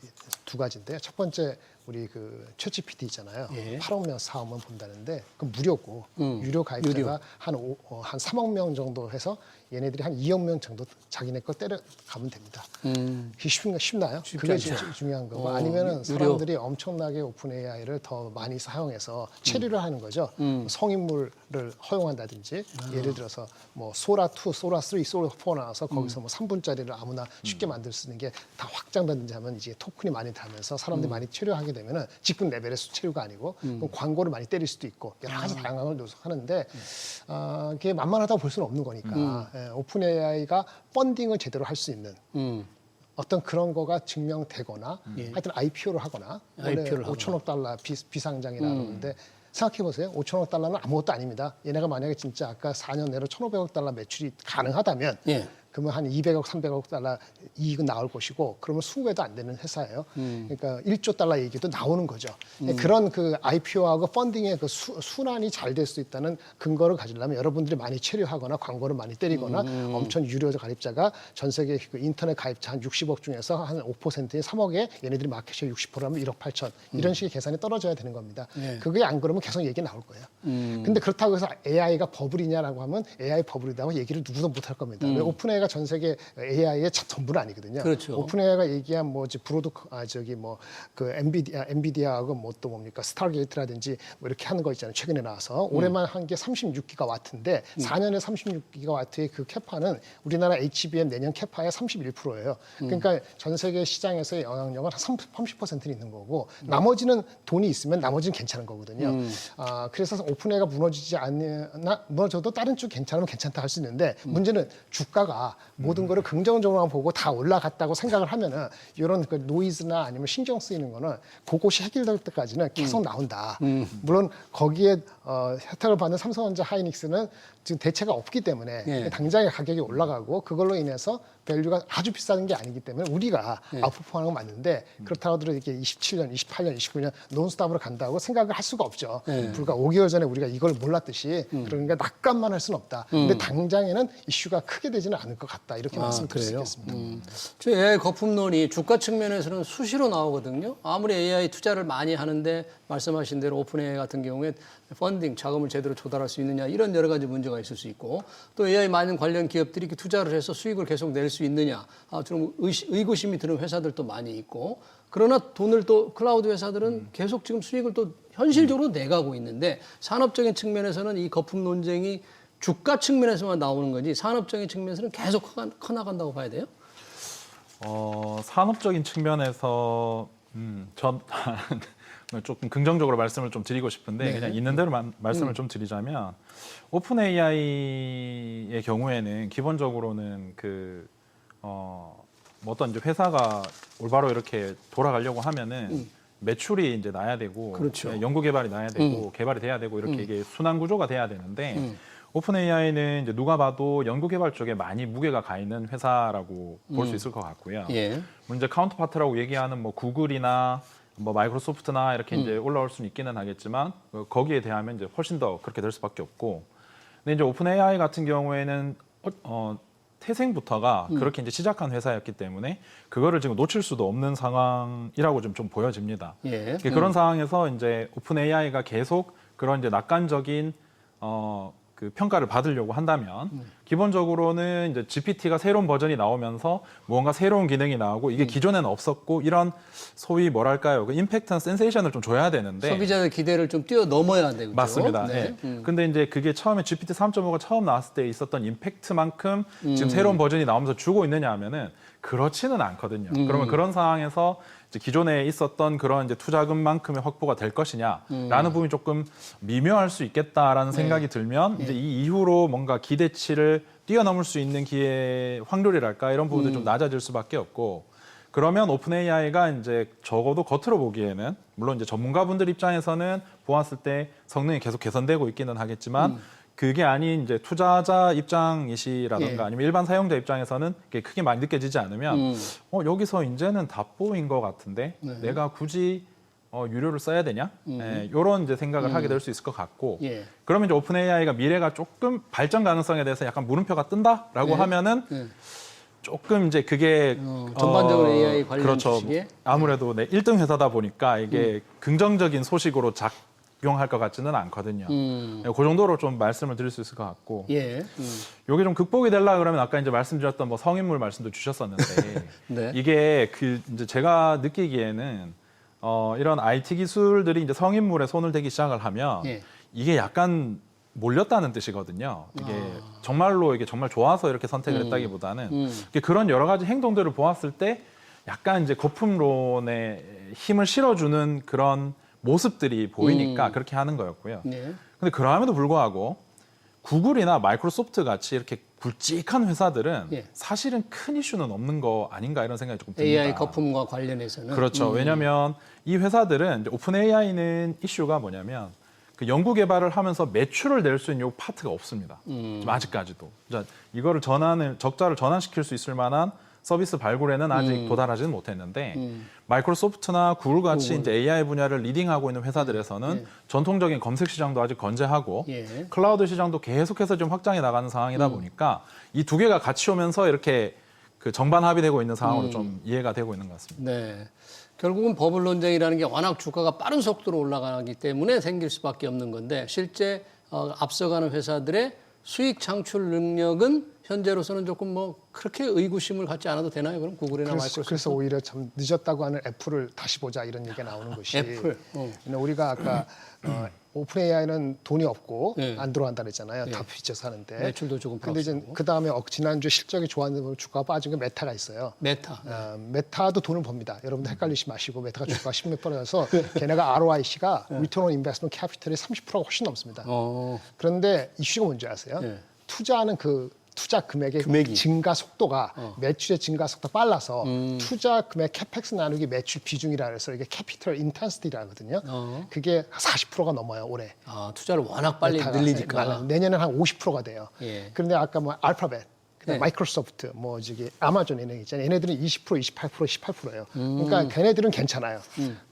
두 가지인데요. 첫 번째 우리 그 챗GPT 있잖아요. 예. 8억 명, 4억만 본다는데 그 무료고 유료 가입자가 한 3억 명 정도 해서 얘네들이 한 2억 명 정도 자기네 거 때려가면 됩니다. 그게 쉽나요? 그게 않죠. 제일 중요한 거고 아니면은 사람들이 엄청나게 오픈 AI를 더 많이 사용해서 체류를 하는 거죠. 성인물을 허용한다든지 예를 들어서 뭐 소라2, 소라3, 소라4 나와서 거기서 뭐 3분짜리를 아무나 쉽게 만들 수 있는 게 다 확장되든지 하면 이제 토큰이 많이 달면서 사람들이 많이 체류하게 되면은 직분 레벨의 체류가 아니고 그럼 광고를 많이 때릴 수도 있고 여러 가지 다양한 걸 노력하는데 그게 만만하다고 볼 수는 없는 거니까 오픈 AI가 펀딩을 제대로 할 수 있는 어떤 그런 거가 증명되거나 하여튼 IPO를 하거나 원래 IPO를 5천억 달러 비상장이라 그러는데 생각해 보세요. 5천억 달러는 아무것도 아닙니다. 얘네가 만약에 진짜 아까 4년 내로 1,500억 달러 매출이 가능하다면 예. 그러면 한 200억, 300억 달러 이익은 나올 것이고 그러면 20배도 안 되는 회사예요. 그러니까 1조 달러 얘기도 나오는 거죠. 그런 그 IPO하고 펀딩의 그 순환이 잘 될 수 있다는 근거를 가지려면 여러분들이 많이 체류하거나 광고를 많이 때리거나 엄청 유료 가입자가 전 세계 그 인터넷 가입자 한 60억 중에서 한 5%의 3억에 얘네들이 마켓시어 60%라면 1억 8천 이런 식의 계산이 떨어져야 되는 겁니다. 그게 안 그러면 계속 얘기 나올 거예요. 근데 그렇다고 해서 AI가 버블이냐라고 하면 AI 버블이라고 얘기를 누구도 못 할 겁니다. 왜 오픈 AI가 전 세계 AI의 전부는 아니거든요. 그렇죠. 오픈 AI가 얘기한 뭐 그 엔비디아하고 뭐 또 뭡니까 스타게이트라든지 뭐 이렇게 하는 거 있잖아요. 최근에 나와서 올해만 한 게 36기가와트인데 4년에 36기가와트의 그 캐파는 우리나라 HBM 내년 캐파의 31%예요. 그러니까 전 세계 시장에서의 영향력은 한 30%는 있는 거고 나머지는 돈이 있으면 나머지는 괜찮은 거거든요. 그래서 오픈 AI가 무너져도 다른 쪽 괜찮으면 괜찮다 할 수 있는데 문제는 주가가 모든 거를 긍정적으로만 보고 다 올라갔다고 생각을 하면은 이런 그 노이즈나 아니면 신경 쓰이는 거는 그것이 해결될 때까지는 계속 나온다. 물론 거기에 혜택을 받는 삼성전자 하이닉스는 지금 대체가 없기 때문에 당장의 가격이 올라가고 그걸로 인해서 밸류가 아주 비싼 게 아니기 때문에 우리가 아웃퍼포하는 건 맞는데 그렇다고 하더라도 이렇게 27년, 28년, 29년 논스톱으로 간다고 생각을 할 수가 없죠. 불과 5개월 전에 우리가 이걸 몰랐듯이 그러니까 낙관만 할 수는 없다. 근데 당장에는 이슈가 크게 되지는 않을 것 같다. 이렇게 말씀드릴 수 있겠습니다. 저 AI 거품론이 주가 측면에서는 수시로 나오거든요. 아무리 AI 투자를 많이 하는데 말씀하신 대로 오픈 AI 같은 경우에 펀딩, 자금을 제대로 조달할 수 있느냐 이런 여러 가지 문제가 있을 수 있고 또 AI 많은 관련 기업들이 이렇게 투자를 해서 수익을 계속 낼 수 있느냐 좀 의구심이 드는 회사들도 많이 있고 그러나 돈을 또 클라우드 회사들은 계속 지금 수익을 또 현실적으로 내가고 있는데 산업적인 측면에서는 이 거품 논쟁이 주가 측면에서만 나오는 거지 산업적인 측면에서는 계속 커나간다고 봐야 돼요? 산업적인 측면에서 전 조금 긍정적으로 말씀을 좀 드리고 싶은데 그냥 있는 대로 말씀을 좀 드리자면 오픈 AI의 경우에는 기본적으로는 어떤 이제 회사가 올바로 이렇게 돌아가려고 하면은 매출이 이제 나야 되고 그렇죠. 연구 개발이 나야 되고 개발이 돼야 되고 이렇게 이게 순환 구조가 돼야 되는데 오픈 AI는 이제 누가 봐도 연구 개발 쪽에 많이 무게가 가 있는 회사라고 볼 수 있을 것 같고요. 예. 이제 카운터파트라고 얘기하는 뭐 구글이나 뭐 마이크로소프트나 이렇게 이제 올라올 수는 있기는 하겠지만 거기에 대하면 이제 훨씬 더 그렇게 될 수밖에 없고. 근데 이제 오픈 AI 같은 경우에는 태생부터가 그렇게 이제 시작한 회사였기 때문에 그거를 지금 놓칠 수도 없는 상황이라고 좀 보여집니다. 예. 그런 상황에서 이제 오픈 AI가 계속 그런 이제 낙관적인 그 평가를 받으려고 한다면 기본적으로는 이제 GPT가 새로운 버전이 나오면서 무언가 새로운 기능이 나오고 이게 기존에는 없었고 이런 소위 뭐랄까요 그 임팩트나 센세이션을 좀 줘야 되는데 소비자의 기대를 좀 뛰어넘어야 되죠. 맞습니다. 네. 근데 이제 그게 처음에 GPT 3.5가 처음 나왔을 때 있었던 임팩트만큼 지금 새로운 버전이 나오면서 주고 있느냐 하면은 그렇지는 않거든요. 그러면 그런 상황에서 이제 기존에 있었던 그런 이제 투자금만큼의 확보가 될 것이냐라는 부분이 조금 미묘할 수 있겠다라는 생각이 들면 이제 이 이후로 뭔가 기대치를 뛰어넘을 수 있는 기회 확률이랄까 이런 부분도 좀 낮아질 수밖에 없고 그러면 오픈 AI가 이제 적어도 겉으로 보기에는 물론 이제 전문가분들 입장에서는 보았을 때 성능이 계속 개선되고 있기는 하겠지만 그게 아닌 이제 투자자 입장이시라든가 아니면 일반 사용자 입장에서는 그게 크게 많이 느껴지지 않으면 여기서 이제는 다 보인 것 같은데 내가 굳이 유료를 써야 되냐? 이런 이제 생각을 하게 될 수 있을 것 같고 그러면 이제 오픈 AI가 미래가 조금 발전 가능성에 대해서 약간 물음표가 뜬다라고 하면은 조금 이제 그게 전반적으로 AI 관련 그렇죠. 주식에 아무래도 1등 회사다 보니까 이게 긍정적인 소식으로 작용할 것 같지는 않거든요. 그 정도로 좀 말씀을 드릴 수 있을 것 같고. 예. 요게 좀 극복이 되려 그러면 아까 이제 말씀드렸던 뭐 성인물 말씀도 주셨었는데 네. 이게 그 이제 제가 느끼기에는 이런 IT 기술들이 이제 성인물에 손을 대기 시작을 하면 이게 약간 몰렸다는 뜻이거든요. 이게 정말로 이게 정말 좋아서 이렇게 선택을 했다기보다는 그런 여러 가지 행동들을 보았을 때 약간 이제 거품론에 힘을 실어주는 그런 모습들이 보이니까 그렇게 하는 거였고요. 근데 그럼에도 불구하고 구글이나 마이크로소프트 같이 이렇게 굵직한 회사들은 사실은 큰 이슈는 없는 거 아닌가 이런 생각이 조금 듭니다. AI 거품과 관련해서는 그렇죠. 왜냐하면 이 회사들은 오픈 AI는 이슈가 뭐냐면 그 연구 개발을 하면서 매출을 낼 수 있는 요 파트가 없습니다. 지금 아직까지도. 이거를 적자를 전환시킬 수 있을 만한 서비스 발굴에는 아직 도달하지는 못했는데 마이크로소프트나 구글 같이 이제 AI 분야를 리딩하고 있는 회사들에서는 전통적인 검색 시장도 아직 건재하고 클라우드 시장도 계속해서 좀 확장해 나가는 상황이다 보니까 이 두 개가 같이 오면서 이렇게 그 정반 합의되고 있는 상황으로 좀 이해가 되고 있는 것 같습니다. 네. 결국은 버블 논쟁이라는 게 워낙 주가가 빠른 속도로 올라가기 때문에 생길 수밖에 없는 건데 실제 앞서가는 회사들의 수익 창출 능력은 현재로서는 조금 뭐 그렇게 의구심을 갖지 않아도 되나요? 그럼 구글이나 마이크로소프트? 그래서 오히려 참 늦었다고 하는 애플을 다시 보자 이런 얘기가 나오는 것이 애플. 우리가 아까 오픈 AI는 돈이 없고 안 들어간다 그랬잖아요. 다 빚져서 하는데. 매출도 조금 근데 이제 그다음에 지난주 실적이 좋았는데 주가가 빠진 게 메타가 있어요. 메타. 메타도 돈을 법니다. 여러분들 헷갈리지 마시고 메타가 주가가 10몇 %라서 걔네가 ROIC가 Return on Investment Capital이 30%가 훨씬 넘습니다. 그런데 이슈가 뭔지 아세요? 투자하는 그 투자 금액의 증가 속도가 매출의 증가 속도가 빨라서 투자 금액 캐펙스 나누기 매출 비중이라 해서 이게 캐피털 인텐시티라거든요. 그게 40%가 넘어요 올해. 투자를 워낙 빨리 늘리니까. 내년에 한 50%가 돼요. 그런데 아까 뭐 알파벳, 마이크로소프트, 뭐 저기 아마존 얘네 있잖아요. 얘네들은 20%, 28%, 18%예요. 그러니까 걔네들은 괜찮아요.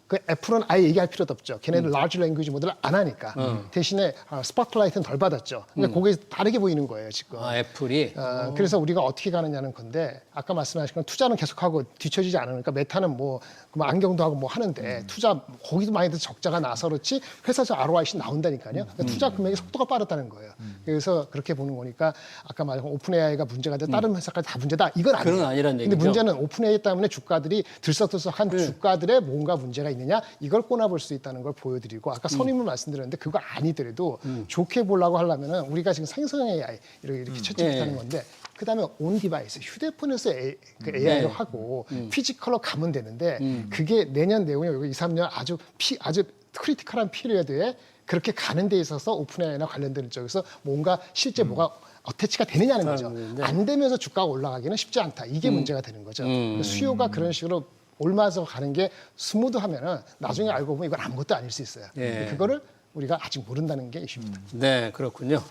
그 애플은 아예 얘기할 필요도 없죠. 걔네는 라지 랭귀지 모델을 안 하니까. 대신에 스포트라이트는 덜 받았죠. 근데 그게 다르게 보이는 거예요, 지금. 애플이? 그래서 우리가 어떻게 가느냐는 건데 아까 말씀하신 건 투자는 계속하고 뒤처지지 않으니까 메타는 뭐 안경도 하고 뭐 하는데 투자 거기도 많이 적자가 나서 그렇지 회사에서 ROIC 나온다니까요. 그러니까 투자 금액의 속도가 빠르다는 거예요. 그래서 그렇게 보는 거니까 아까 말한 오픈 AI가 문제가 돼 다른 회사까지 다 문제다. 이건 아니에요. 그건 아니란 얘기죠. 근데 문제는 오픈 AI 때문에 주가들이 들썩들썩한 주가들의 뭔가 문제가 있느냐 이걸 꼬나볼 수 있다는 걸 보여드리고 아까 선임을 말씀드렸는데 그거 아니더라도 좋게 보려고 하려면은 우리가 지금 생성 AI 이렇게 채찍하는 건데 그다음에 온 디바이스 휴대폰에서 AI를 하고 피지컬로 가면 되는데 그게 내년 내후년 2, 3년 아주 크리티컬한 피리어드에 그렇게 가는 데 있어서 오픈 AI나 관련되는 쪽에서 뭔가 실제 뭐가 어태치가 되느냐는 거죠. 안 되면서 주가가 올라가기는 쉽지 않다. 이게 문제가 되는 거죠. 수요가 그런 식으로 옮아서 가는 게 스무드하면은 나중에 알고 보면 이건 아무것도 아닐 수 있어요. 예. 그거를 우리가 아직 모른다는 게 이슈입니다. 네, 그렇군요.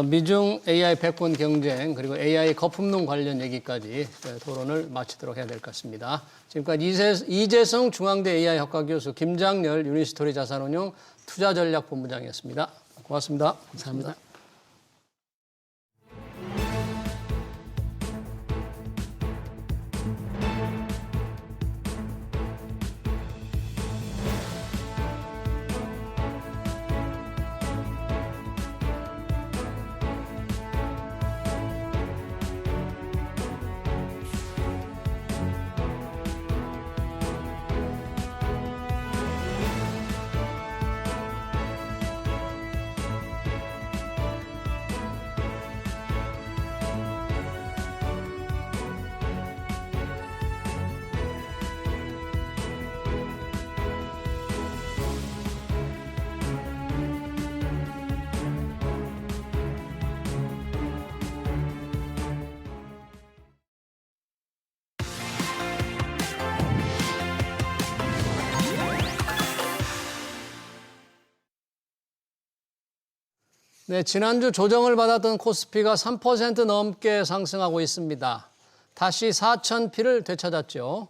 미중 AI 패권 경쟁 그리고 AI 거품론 관련 얘기까지 토론을 마치도록 해야 될 것 같습니다. 지금까지 이재성 중앙대 AI 학과 교수, 김장렬 유니스토리 자산운용 투자전략본부장이었습니다. 고맙습니다. 감사합니다. 네, 지난주 조정을 받았던 코스피가 3% 넘게 상승하고 있습니다. 다시 4,000피를 되찾았죠.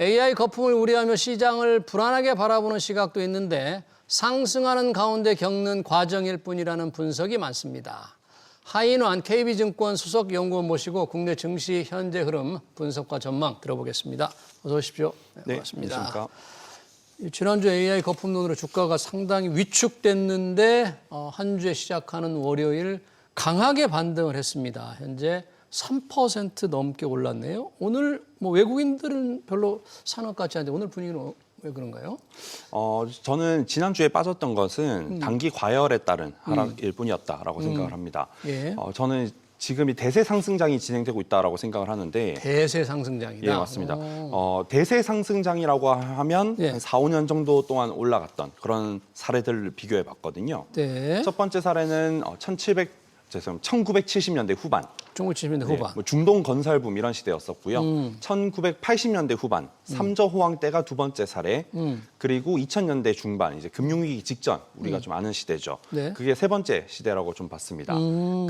AI 거품을 우려하며 시장을 불안하게 바라보는 시각도 있는데 상승하는 가운데 겪는 과정일 뿐이라는 분석이 많습니다. 하인환 KB증권 수석연구원 모시고 국내 증시 현재 흐름 분석과 전망 들어보겠습니다. 어서 오십시오. 네, 반갑습니다. 안녕하십니까. 지난주 AI 거품론으로 주가가 상당히 위축됐는데 한 주에 시작하는 월요일 강하게 반등을 했습니다. 현재 3% 넘게 올랐네요. 오늘 뭐 외국인들은 별로 사는 것 같지 않은데 오늘 분위기는 왜 그런가요? 저는 지난주에 빠졌던 것은 단기 과열에 따른 하락일 뿐이었다라고 생각을 합니다. 예. 저는 지금 이 대세 상승장이 진행되고 있다라고 생각을 하는데 대세 상승장이다. 예, 맞습니다. 대세 상승장이라고 하면 예. 한 4, 5년 정도 동안 올라갔던 그런 사례들을 비교해 봤거든요. 네. 첫 번째 사례는 1970년대 후반. 1970년대 후반. 뭐 중동 건설붐 이런 시대였었고요. 1980년대 후반 삼저 호황 때가 두 번째 사례. 그리고 2000년대 중반 이제 금융위기 직전 우리가 좀 아는 시대죠. 네. 그게 세 번째 시대라고 좀 봤습니다.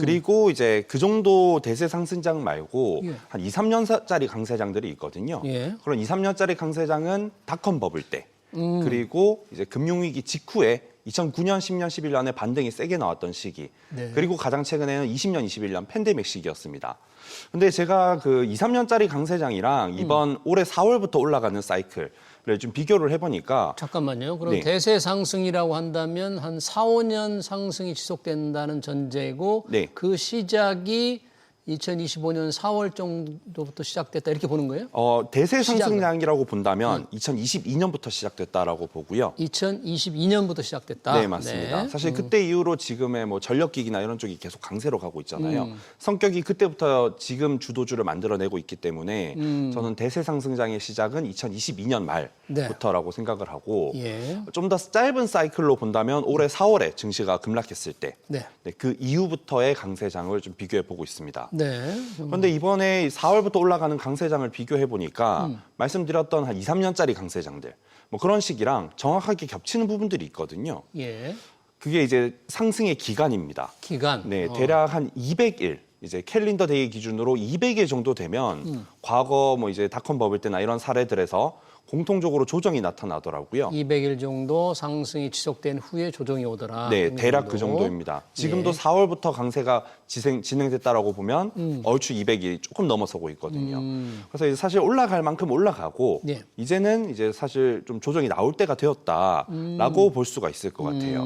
그리고 이제 그 정도 대세 상승장 말고 예. 한 2, 3년짜리 강세장들이 있거든요. 예. 그런 2, 3년짜리 강세장은 닷컴 버블 때. 그리고 이제 금융위기 직후에 2009년, 10년, 11년에 반등이 세게 나왔던 시기. 네. 그리고 가장 최근에는 20년, 21년 팬데믹 시기였습니다. 근데 제가 그 2, 3년짜리 강세장이랑 이번 올해 4월부터 올라가는 사이클을 좀 비교를 해보니까 잠깐만요. 그럼 네. 대세 상승이라고 한다면 한 4, 5년 상승이 지속된다는 전제고 네. 그 시작이 2025년 4월 정도부터 시작됐다 이렇게 보는 거예요? 대세 시작은? 상승량이라고 본다면 2022년부터 시작됐다라고 보고요. 2022년부터 시작됐다. 네, 맞습니다. 네. 사실 그때 이후로 지금의 뭐 전력기기나 이런 쪽이 계속 강세로 가고 있잖아요. 성격이 그때부터 지금 주도주를 만들어내고 있기 때문에 저는 대세 상승장의 시작은 2022년 말부터라고 생각을 하고 예. 좀 더 짧은 사이클로 본다면 올해 4월에 증시가 급락했을 때 네. 그 이후부터의 강세장을 좀 비교해 보고 있습니다. 네. 그런데 이번에 4월부터 올라가는 강세장을 비교해 보니까 말씀드렸던 한 2, 3년짜리 강세장들 뭐 그런 시기랑 정확하게 겹치는 부분들이 있거든요. 예. 그게 이제 상승의 기간입니다. 기간. 네, 대략 한 200일 이제 캘린더 데이 기준으로 200일 정도 되면 과거 뭐 이제 닷컴 버블 때나 이런 사례들에서 공통적으로 조정이 나타나더라고요. 200일 정도 상승이 지속된 후에 조정이 오더라. 네, 대략 그 정도입니다. 지금도 4월부터 강세가 진행됐다라고 보면 얼추 200일이 조금 넘어서고 있거든요. 그래서 이제 사실 올라갈 만큼 올라가고 네. 이제는 이제 사실 좀 조정이 나올 때가 되었다라고 볼 수가 있을 것 같아요.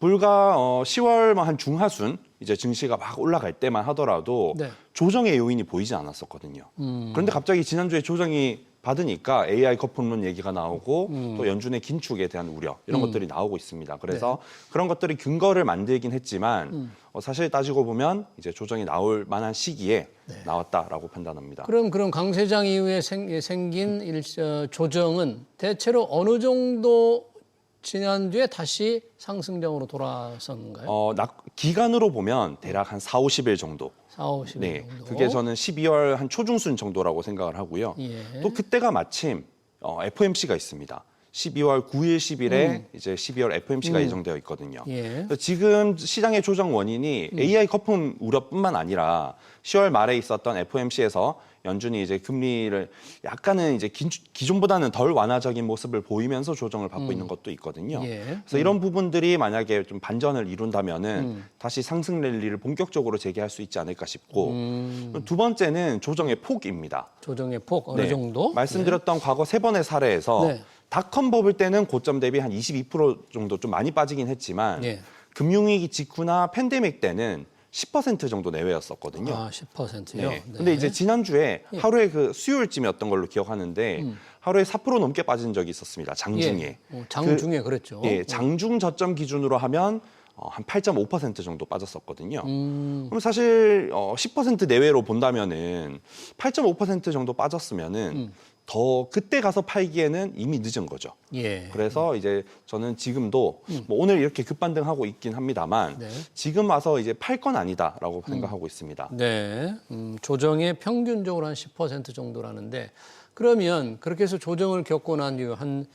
불과 10월 한 중하순 이제 증시가 막 올라갈 때만 하더라도 네. 조정의 요인이 보이지 않았었거든요. 그런데 갑자기 지난주에 조정이 받으니까 AI 거품론 얘기가 나오고 또 연준의 긴축에 대한 우려 이런 것들이 나오고 있습니다. 그래서 그런 것들이 근거를 만들긴 했지만 사실 따지고 보면 이제 조정이 나올 만한 시기에 나왔다라고 판단합니다. 그럼 강세장 이후에 생긴 조정은 대체로 어느 정도 지난주에 다시 상승장으로 돌아섰는가요? 기간으로 보면 대략 한 4, 50일 정도. 4, 50일 네, 정도. 그게 저는 12월 한 초중순 정도라고 생각을 하고요. 예. 또 그때가 마침 FOMC가 있습니다. 12월 9일, 10일에 이제 12월 FOMC가 예정되어 있거든요. 예. 지금 시장의 조정 원인이 AI 거품 우려뿐만 아니라 10월 말에 있었던 FOMC에서 연준이 이제 금리를 약간은 이제 기존보다는 덜 완화적인 모습을 보이면서 조정을 받고 있는 것도 있거든요. 예. 그래서 이런 부분들이 만약에 좀 반전을 이룬다면은 다시 상승 랠리를 본격적으로 재개할 수 있지 않을까 싶고 두 번째는 조정의 폭입니다. 조정의 폭 어느 정도? 말씀드렸던 과거 세 번의 사례에서 네. 닷컴 버블 때는 고점 대비 한 22% 정도 좀 많이 빠지긴 했지만 예. 금융위기 직후나 팬데믹 때는 10% 정도 내외였었거든요. 아, 10%요. 네. 근데 이제 지난주에 하루에 그 수요일쯤이었던 걸로 기억하는데 하루에 4% 넘게 빠진 적이 있었습니다. 장중에. 예. 장중에 그랬죠. 예, 장중 저점 기준으로 하면 한 8.5% 정도 빠졌었거든요. 그럼 사실 10% 내외로 본다면은 8.5% 정도 빠졌으면은 더 그때 가서 팔기에는 이미 늦은 거죠. 예. 그래서 이제 저는 지금도 뭐 오늘 이렇게 급반등하고 있긴 합니다만 네. 지금 와서 이제 팔 건 아니다라고 생각하고 있습니다. 네. 조정의 평균적으로 한 10% 정도라는데 그러면 그렇게 해서 조정을 겪고 난 이후 한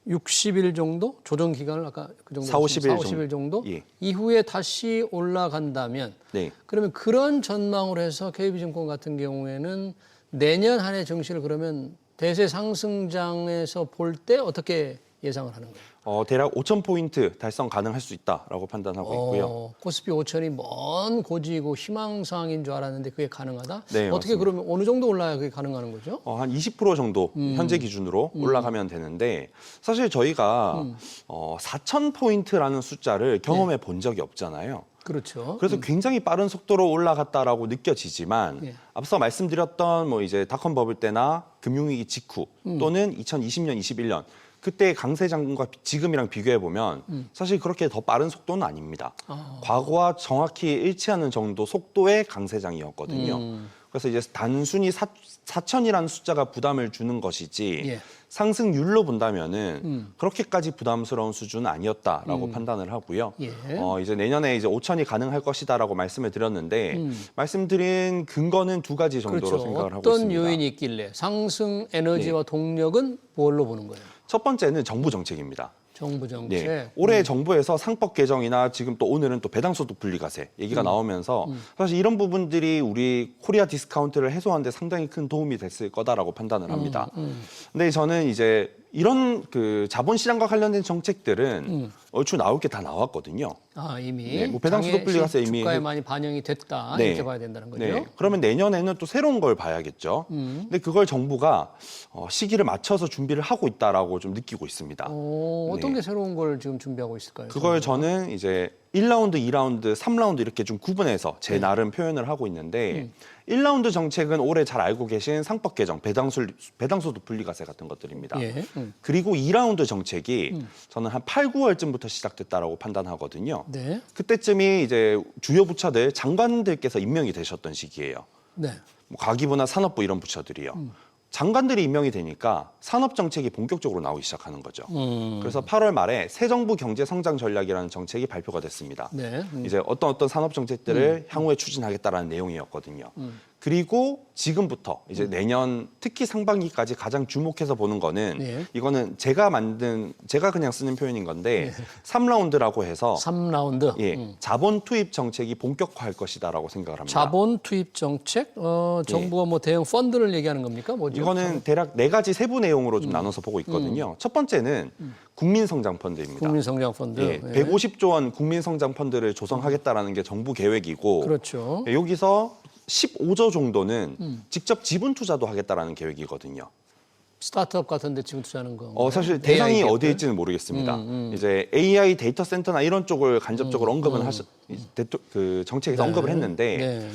60일 정도 조정 기간을 아까 그 정도 4, 50일 정도 예. 이후에 다시 올라간다면 네. 그러면 그런 전망으로 해서 KB증권 같은 경우에는 내년 한 해 증시를 그러면 대세 상승장에서 볼 때 어떻게 예상을 하는 거예요? 대략 5,000포인트 달성 가능할 수 있다라고 판단하고 있고요. 코스피 5천이 먼 고지이고 희망사항인 줄 알았는데 그게 가능하다? 네, 어떻게 맞습니다. 그러면 어느 정도 올라야 그게 가능한 거죠? 한 20% 정도 현재 기준으로 올라가면 되는데 사실 저희가 4,000포인트라는 숫자를 경험해 본 적이 없잖아요. 그렇죠. 그래서 굉장히 빠른 속도로 올라갔다라고 느껴지지만 예. 앞서 말씀드렸던 뭐 이제 닷컴 버블 때나 금융위기 직후 또는 2020년, 21년 그때 강세장과 지금이랑 비교해 보면 사실 그렇게 더 빠른 속도는 아닙니다. 과거와 정확히 일치하는 정도 속도의 강세장이었거든요. 그래서 이제 단순히 4천이라는 숫자가 부담을 주는 것이지 예. 상승률로 본다면은 그렇게까지 부담스러운 수준은 아니었다라고 판단을 하고요. 예. 이제 내년에 이제 5천이 가능할 것이다라고 말씀을 드렸는데 말씀드린 근거는 두 가지 정도로 그렇죠. 생각을 하고 어떤 있습니다. 요인이 있길래 상승 에너지와 동력은 뭘로 보는 거예요? 첫 번째는 정부 정책입니다. 정부 정책. 네. 올해 정부에서 상법 개정이나 지금 또 오늘은 또 배당소득 분리과세 얘기가 나오면서 사실 이런 부분들이 우리 코리아 디스카운트를 해소하는 데 상당히 큰 도움이 됐을 거다라고 판단을 합니다. 근데 저는 이제 이런 그 자본시장과 관련된 정책들은 얼추 나올 게 다 나왔거든요. 아, 이미 네, 뭐 배당소득 분리과세 이미 주가에 많이 반영이 됐다 네. 이렇게 봐야 된다는 거죠. 네. 그러면 내년에는 또 새로운 걸 봐야겠죠. 근데 그걸 정부가 시기를 맞춰서 준비를 하고 있다라고 좀 느끼고 있습니다. 어떤 게 새로운 걸 지금 준비하고 있을까요? 그걸 저는 이제 1라운드, 2라운드, 3라운드 이렇게 좀 구분해서 제 나름 표현을 하고 있는데 1라운드 정책은 올해 잘 알고 계신 상법 개정, 배당소득 분리과세 같은 것들입니다. 예. 그리고 2라운드 정책이 저는 한 8, 9월쯤부터 시작됐다라고 판단하거든요. 네. 그때쯤이 이제 주요 부처들 장관들께서 임명이 되셨던 시기예요. 네. 뭐 가기부나 산업부 이런 부처들이요. 장관들이 임명이 되니까 산업 정책이 본격적으로 나오기 시작하는 거죠. 그래서 8월 말에 새 정부 경제 성장 전략이라는 정책이 발표가 됐습니다. 네. 이제 어떤 산업 정책들을 향후에 추진하겠다라는 내용이었거든요. 그리고 지금부터 이제 내년 특히 상반기까지 가장 주목해서 보는 거는 네. 이거는 제가 그냥 쓰는 표현인 건데 3라운드라고 해서 3라운드. 예, 자본 투입 정책이 본격화할 것이다라고 생각을 합니다. 자본 투입 정책? 정부가 뭐 대형 펀드를 얘기하는 겁니까? 뭐죠? 이거는 대략 네 가지 세부 내용으로 좀 나눠서 보고 있거든요. 첫 번째는 국민성장펀드입니다. 국민성장펀드. 예, 150조 원 국민성장펀드를 조성하겠다라는 게 정부 계획이고 그렇죠. 예, 여기서 15조 정도는 직접 지분 투자도 하겠다라는 계획이거든요. 스타트업 같은 데 지금 투자하는 거. 사실 대상이 어디에 있지는 모르겠습니다. 이제 AI 데이터 센터나 이런 쪽을 간접적으로 언급은 그 정책에서 언급을 했는데 네.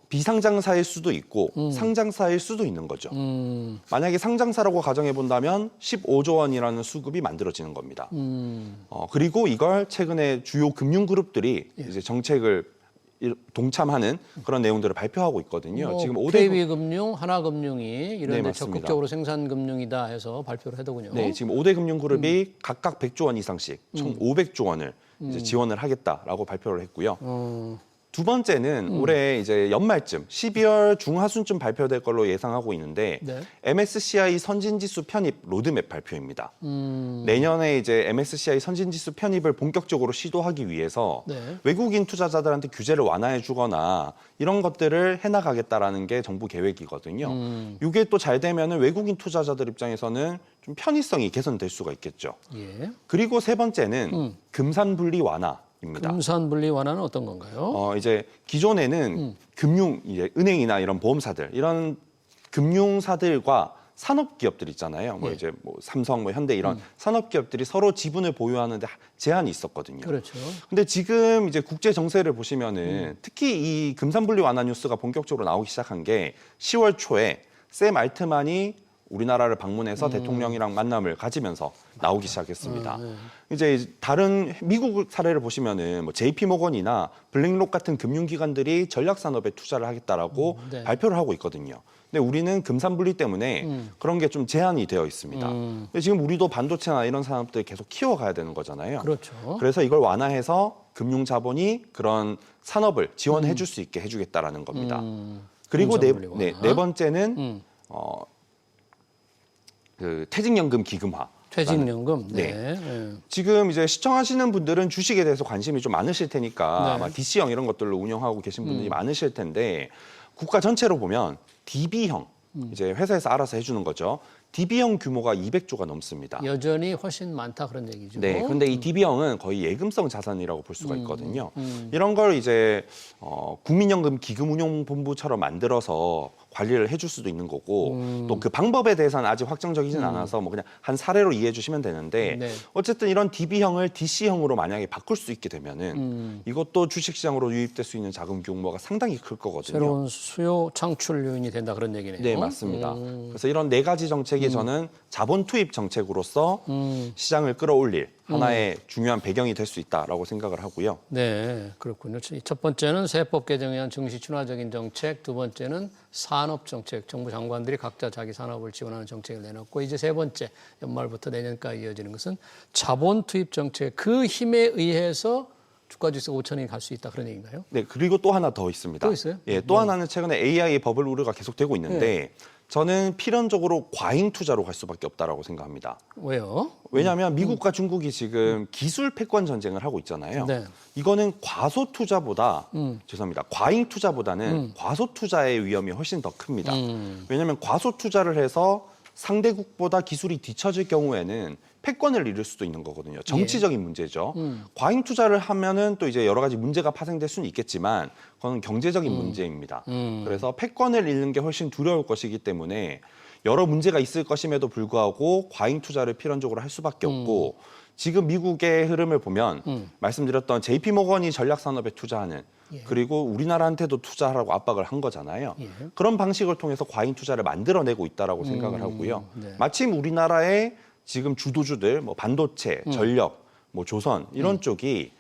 비상장사일 수도 있고 상장사일 수도 있는 거죠. 만약에 상장사라고 가정해 본다면 15조 원이라는 수급이 만들어지는 겁니다. 그리고 이걸 최근에 주요 금융그룹들이 이제 정책을 동참하는 그런 내용들을 발표하고 있거든요. 지금 5대 KB금융, 하나금융이 이런 네, 데 맞습니다. 적극적으로 생산금융이다 해서 발표를 하더군요. 네, 지금 5대 금융그룹이 각각 100조 원 이상씩 총 500조 원을 이제 지원을 하겠다라고 발표를 했고요. 두 번째는 올해 이제 연말쯤 12월 중하순쯤 발표될 걸로 예상하고 있는데 네. MSCI 선진지수 편입 로드맵 발표입니다. 내년에 이제 MSCI 선진지수 편입을 본격적으로 시도하기 위해서 네. 외국인 투자자들한테 규제를 완화해 주거나 이런 것들을 해나가겠다라는 게 정부 계획이거든요. 이게 또 잘 되면은 외국인 투자자들 입장에서는 좀 편의성이 개선될 수가 있겠죠. 예. 그리고 세 번째는 금산분리 완화입니다. 금산 분리 완화는 어떤 건가요? 이제 기존에는 금융, 이제 은행이나 이런 보험사들, 이런 금융사들과 산업기업들 있잖아요. 뭐 예. 이제 뭐 삼성, 뭐 현대 이런 산업기업들이 서로 지분을 보유하는데 제한이 있었거든요. 그렇죠. 근데 지금 이제 국제 정세를 보시면은 특히 이 금산분리 완화 뉴스가 본격적으로 나오기 시작한 게 10월 초에 샘 알트만이 우리나라를 방문해서 대통령이랑 만남을 가지면서 나오기 시작했습니다. 이제 다른 미국 사례를 보시면은 뭐 JP 모건이나 블랙록 같은 금융기관들이 전략 산업에 투자를 하겠다라고 네. 발표를 하고 있거든요. 근데 우리는 금산분리 때문에 그런 게 좀 제한이 되어 있습니다. 근데 지금 우리도 반도체나 이런 산업들 계속 키워가야 되는 거잖아요. 그렇죠. 그래서 이걸 완화해서 금융자본이 그런 산업을 지원해 줄 수 있게 해주겠다라는 겁니다. 그리고 금산분리 완화. 네 번째는 그 퇴직연금 기금화. 퇴직연금. 네. 네. 네. 지금 이제 시청하시는 분들은 주식에 대해서 관심이 좀 많으실 테니까 네. 아마 DC형 이런 것들로 운영하고 계신 분들이 많으실 텐데 국가 전체로 보면 DB형 이제 회사에서 알아서 해주는 거죠. DB형 규모가 200조가 넘습니다. 여전히 훨씬 많다 그런 얘기죠. 네, 근데 이 DB형은 거의 예금성 자산이라고 볼 수가 있거든요. 이런 걸 이제 국민연금 기금운용본부처럼 만들어서 관리를 해줄 수도 있는 거고 또 그 방법에 대해서는 아직 확정적이진 않아서 뭐 그냥 한 사례로 이해해 주시면 되는데 네. 어쨌든 이런 DB형을 DC형으로 만약에 바꿀 수 있게 되면은 이것도 주식시장으로 유입될 수 있는 자금 규모가 상당히 클 거거든요. 새로운 수요 창출 요인이 된다 그런 얘기네요. 네, 맞습니다. 그래서 이런 네 가지 정책이 저는 자본 투입 정책으로서 시장을 끌어올릴 하나의 중요한 배경이 될 수 있다라고 생각을 하고요. 네, 그렇군요. 첫 번째는 세법 개정에 의한 증시 친화적인 정책, 두 번째는 산업 정책, 정부 장관들이 각자 자기 산업을 지원하는 정책을 내놓고 이제 세 번째 연말부터 내년까지 이어지는 것은 자본 투입 정책, 그 힘에 의해서 주가 지수가 5천원이 갈 수 있다 그런 얘기인가요? 네, 그리고 또 하나 더 있습니다. 또 있어요? 예, 또 하나는 최근에 AI 버블 우려가 계속되고 있는데 저는 필연적으로 과잉 투자로 갈 수밖에 없다라고 생각합니다. 왜요? 왜냐하면 미국과 중국이 지금 기술 패권 전쟁을 하고 있잖아요. 네. 이거는 과소 투자보다 죄송합니다. 과잉 투자보다는 과소 투자의 위험이 훨씬 더 큽니다. 왜냐하면 과소 투자를 해서 상대국보다 기술이 뒤처질 경우에는 패권을 잃을 수도 있는 거거든요. 정치적인 문제죠. 과잉 투자를 하면은 또 이제 여러 가지 문제가 파생될 수는 있겠지만 그건 경제적인 문제입니다. 그래서 패권을 잃는 게 훨씬 두려울 것이기 때문에 여러 문제가 있을 것임에도 불구하고 과잉 투자를 필연적으로 할 수밖에 없고 지금 미국의 흐름을 보면 말씀드렸던 JP 모건이 전략 산업에 투자하는 그리고 우리나라한테도 투자하라고 압박을 한 거잖아요. 그런 방식을 통해서 과잉 투자를 만들어내고 있다라고 생각을 하고요. 네. 마침 우리나라의 지금 주도주들, 뭐 반도체, 전력, 뭐 조선 이런 쪽이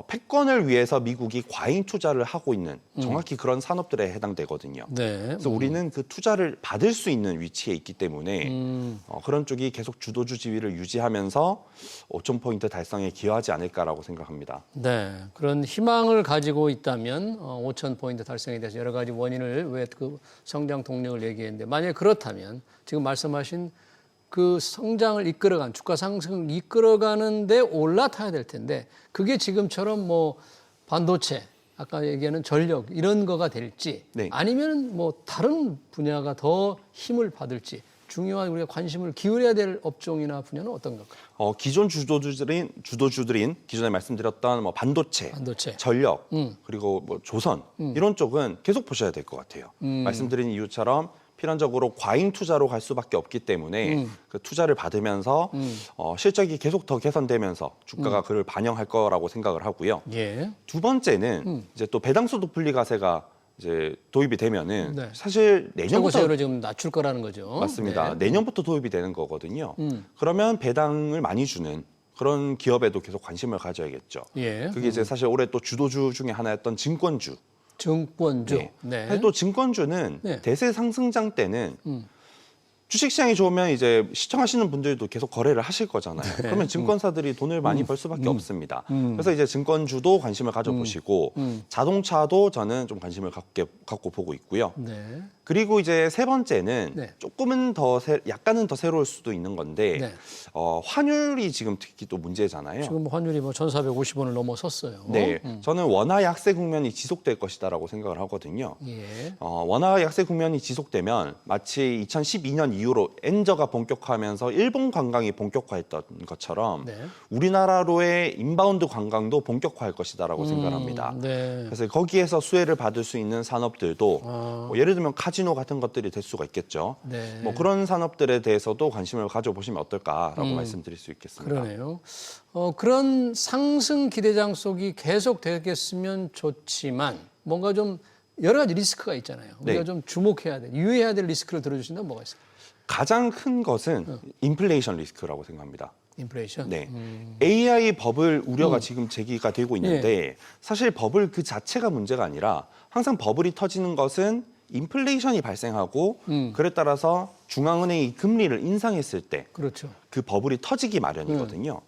패권을 위해서 미국이 과잉 투자를 하고 있는 정확히 그런 산업들에 해당되거든요. 네. 그래서 우리는 그 투자를 받을 수 있는 위치에 있기 때문에 그런 쪽이 계속 주도주 지위를 유지하면서 5,000포인트 달성에 기여하지 않을까라고 생각합니다. 네, 그런 희망을 가지고 있다면 5,000포인트 달성에 대해서 여러 가지 원인을 왜 그 성장 동력을 얘기했는데 만약에 그렇다면 지금 말씀하신 그 성장을 이끌어간 주가 상승을 이끌어가는데 올라타야 될 텐데 그게 지금처럼 뭐 반도체 아까 얘기하는 전력 이런 거가 될지 네. 아니면 뭐 다른 분야가 더 힘을 받을지 중요한 우리가 관심을 기울여야 될 업종이나 분야는 어떤 걸까요? 기존 주도주들인 기존에 말씀드렸던 뭐 반도체, 전력 그리고 뭐 조선 이런 쪽은 계속 보셔야 될 것 같아요. 말씀드린 이유처럼 필연적으로 과잉 투자로 갈 수밖에 없기 때문에 그 투자를 받으면서 실적이 계속 더 개선되면서 주가가 그를 반영할 거라고 생각을 하고요. 예. 두 번째는 이제 또 배당소득 분리과세가 이제 도입이 되면은 네. 사실 내년부터 최고세율을 지금 낮출 거라는 거죠. 맞습니다. 네. 내년부터 도입이 되는 거거든요. 그러면 배당을 많이 주는 그런 기업에도 계속 관심을 가져야겠죠. 예. 그게 이제 사실 올해 또 주도주 중에 하나였던 증권주. 증권주. 네. 네. 사실 또 증권주는 네. 대세 상승장 때는 주식시장이 좋으면 이제 시청하시는 분들도 계속 거래를 하실 거잖아요. 그러면 증권사들이 돈을 많이 벌 수밖에 없습니다. 그래서 이제 증권주도 관심을 가져보시고 자동차도 저는 좀 관심을 갖고 보고 있고요. 네. 그리고 이제 세 번째는 네. 조금은 약간은 더 새로울 수도 있는 건데 네. 환율이 지금 특히 또 문제잖아요. 지금 뭐 환율이 뭐 1,450원을 넘어섰어요. 네, 저는 원화 약세 국면이 지속될 것이다라고 생각을 하거든요. 예. 원화 약세 국면이 지속되면 마치 2012년 이후로 엔저가 본격화하면서 일본 관광이 본격화했던 것처럼 네. 우리나라로의 인바운드 관광도 본격화할 것이다라고 생각을 합니다. 네. 그래서 거기에서 수혜를 받을 수 있는 산업들도 뭐 예를 들면 카지노 같은 것들이 될 수가 있겠죠. 네. 뭐 그런 산업들에 대해서도 관심을 가져보시면 어떨까라고 말씀드릴 수 있겠습니다. 그러네요. 그런 상승 기대장 속이 계속 되겠으면 좋지만 뭔가 좀 여러 가지 리스크가 있잖아요. 우리가 네. 좀 주목해야 돼, 유의해야 될 리스크를 들어주신다면 뭐가 있을까요? 가장 큰 것은 인플레이션 리스크라고 생각합니다. 인플레이션. 네, AI 버블 우려가 지금 제기가 되고 있는데 사실 버블 그 자체가 문제가 아니라 항상 버블이 터지는 것은 인플레이션이 발생하고 그에 따라서 중앙은행이 금리를 인상했을 때 그렇죠. 그 버블이 터지기 마련이거든요.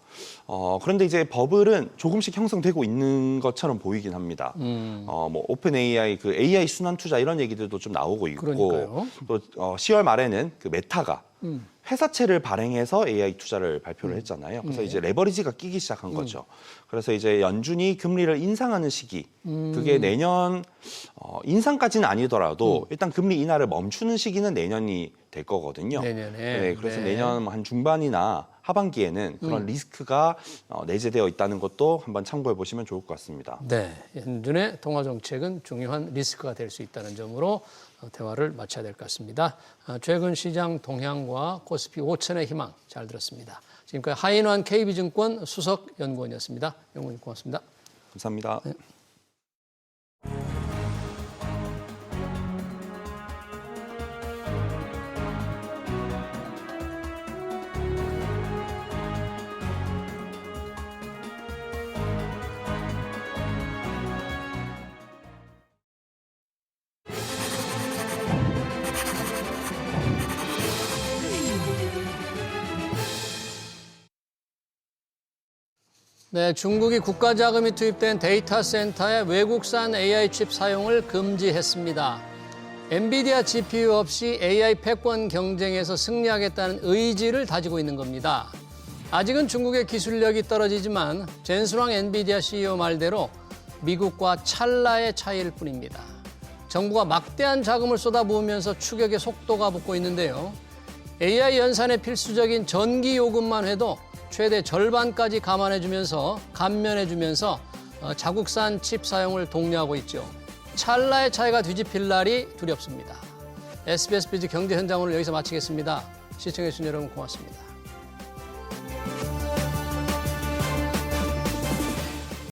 그런데 이제 버블은 조금씩 형성되고 있는 것처럼 보이긴 합니다. 뭐 오픈 AI, 그 AI 순환 투자 이런 얘기들도 좀 나오고 있고, 그러니까요. 또 10월 말에는 그 메타가 회사채를 발행해서 AI 투자를 발표를 했잖아요. 그래서 이제 레버리지가 끼기 시작한 거죠. 그래서 이제 연준이 금리를 인상하는 시기, 그게 내년 인상까지는 아니더라도 일단 금리 인하를 멈추는 시기는 내년이 될 거거든요. 내년에. 네, 그래서 네. 내년 한 중반이나 하반기에는 그런 리스크가 내재되어 있다는 것도 한번 참고해 보시면 좋을 것 같습니다. 네, 연준의 통화 정책은 중요한 리스크가 될 수 있다는 점으로 대화를 마쳐야 될 것 같습니다. 최근 시장 동향과 코스피 5천의 희망 잘 들었습니다. 지금까지 하인환 KB증권 수석 연구원이었습니다. 연구원님 고맙습니다. 감사합니다. 네. 네, 중국이 국가 자금이 투입된 데이터 센터의 외국산 AI 칩 사용을 금지했습니다. 엔비디아 GPU 없이 AI 패권 경쟁에서 승리하겠다는 의지를 다지고 있는 겁니다. 아직은 중국의 기술력이 떨어지지만 젠스랑 엔비디아 CEO 말대로 미국과 찰나의 차이일 뿐입니다. 정부가 막대한 자금을 쏟아부으면서 추격의 속도가 붙고 있는데요. AI 연산에 필수적인 전기 요금만 해도 최대 절반까지 감면해주면서 자국산 칩 사용을 독려하고 있죠. 찰나의 차이가 뒤집힐 날이 두렵습니다. SBS 비즈 경제 현장 오늘 여기서 마치겠습니다. 시청해주신 여러분 고맙습니다.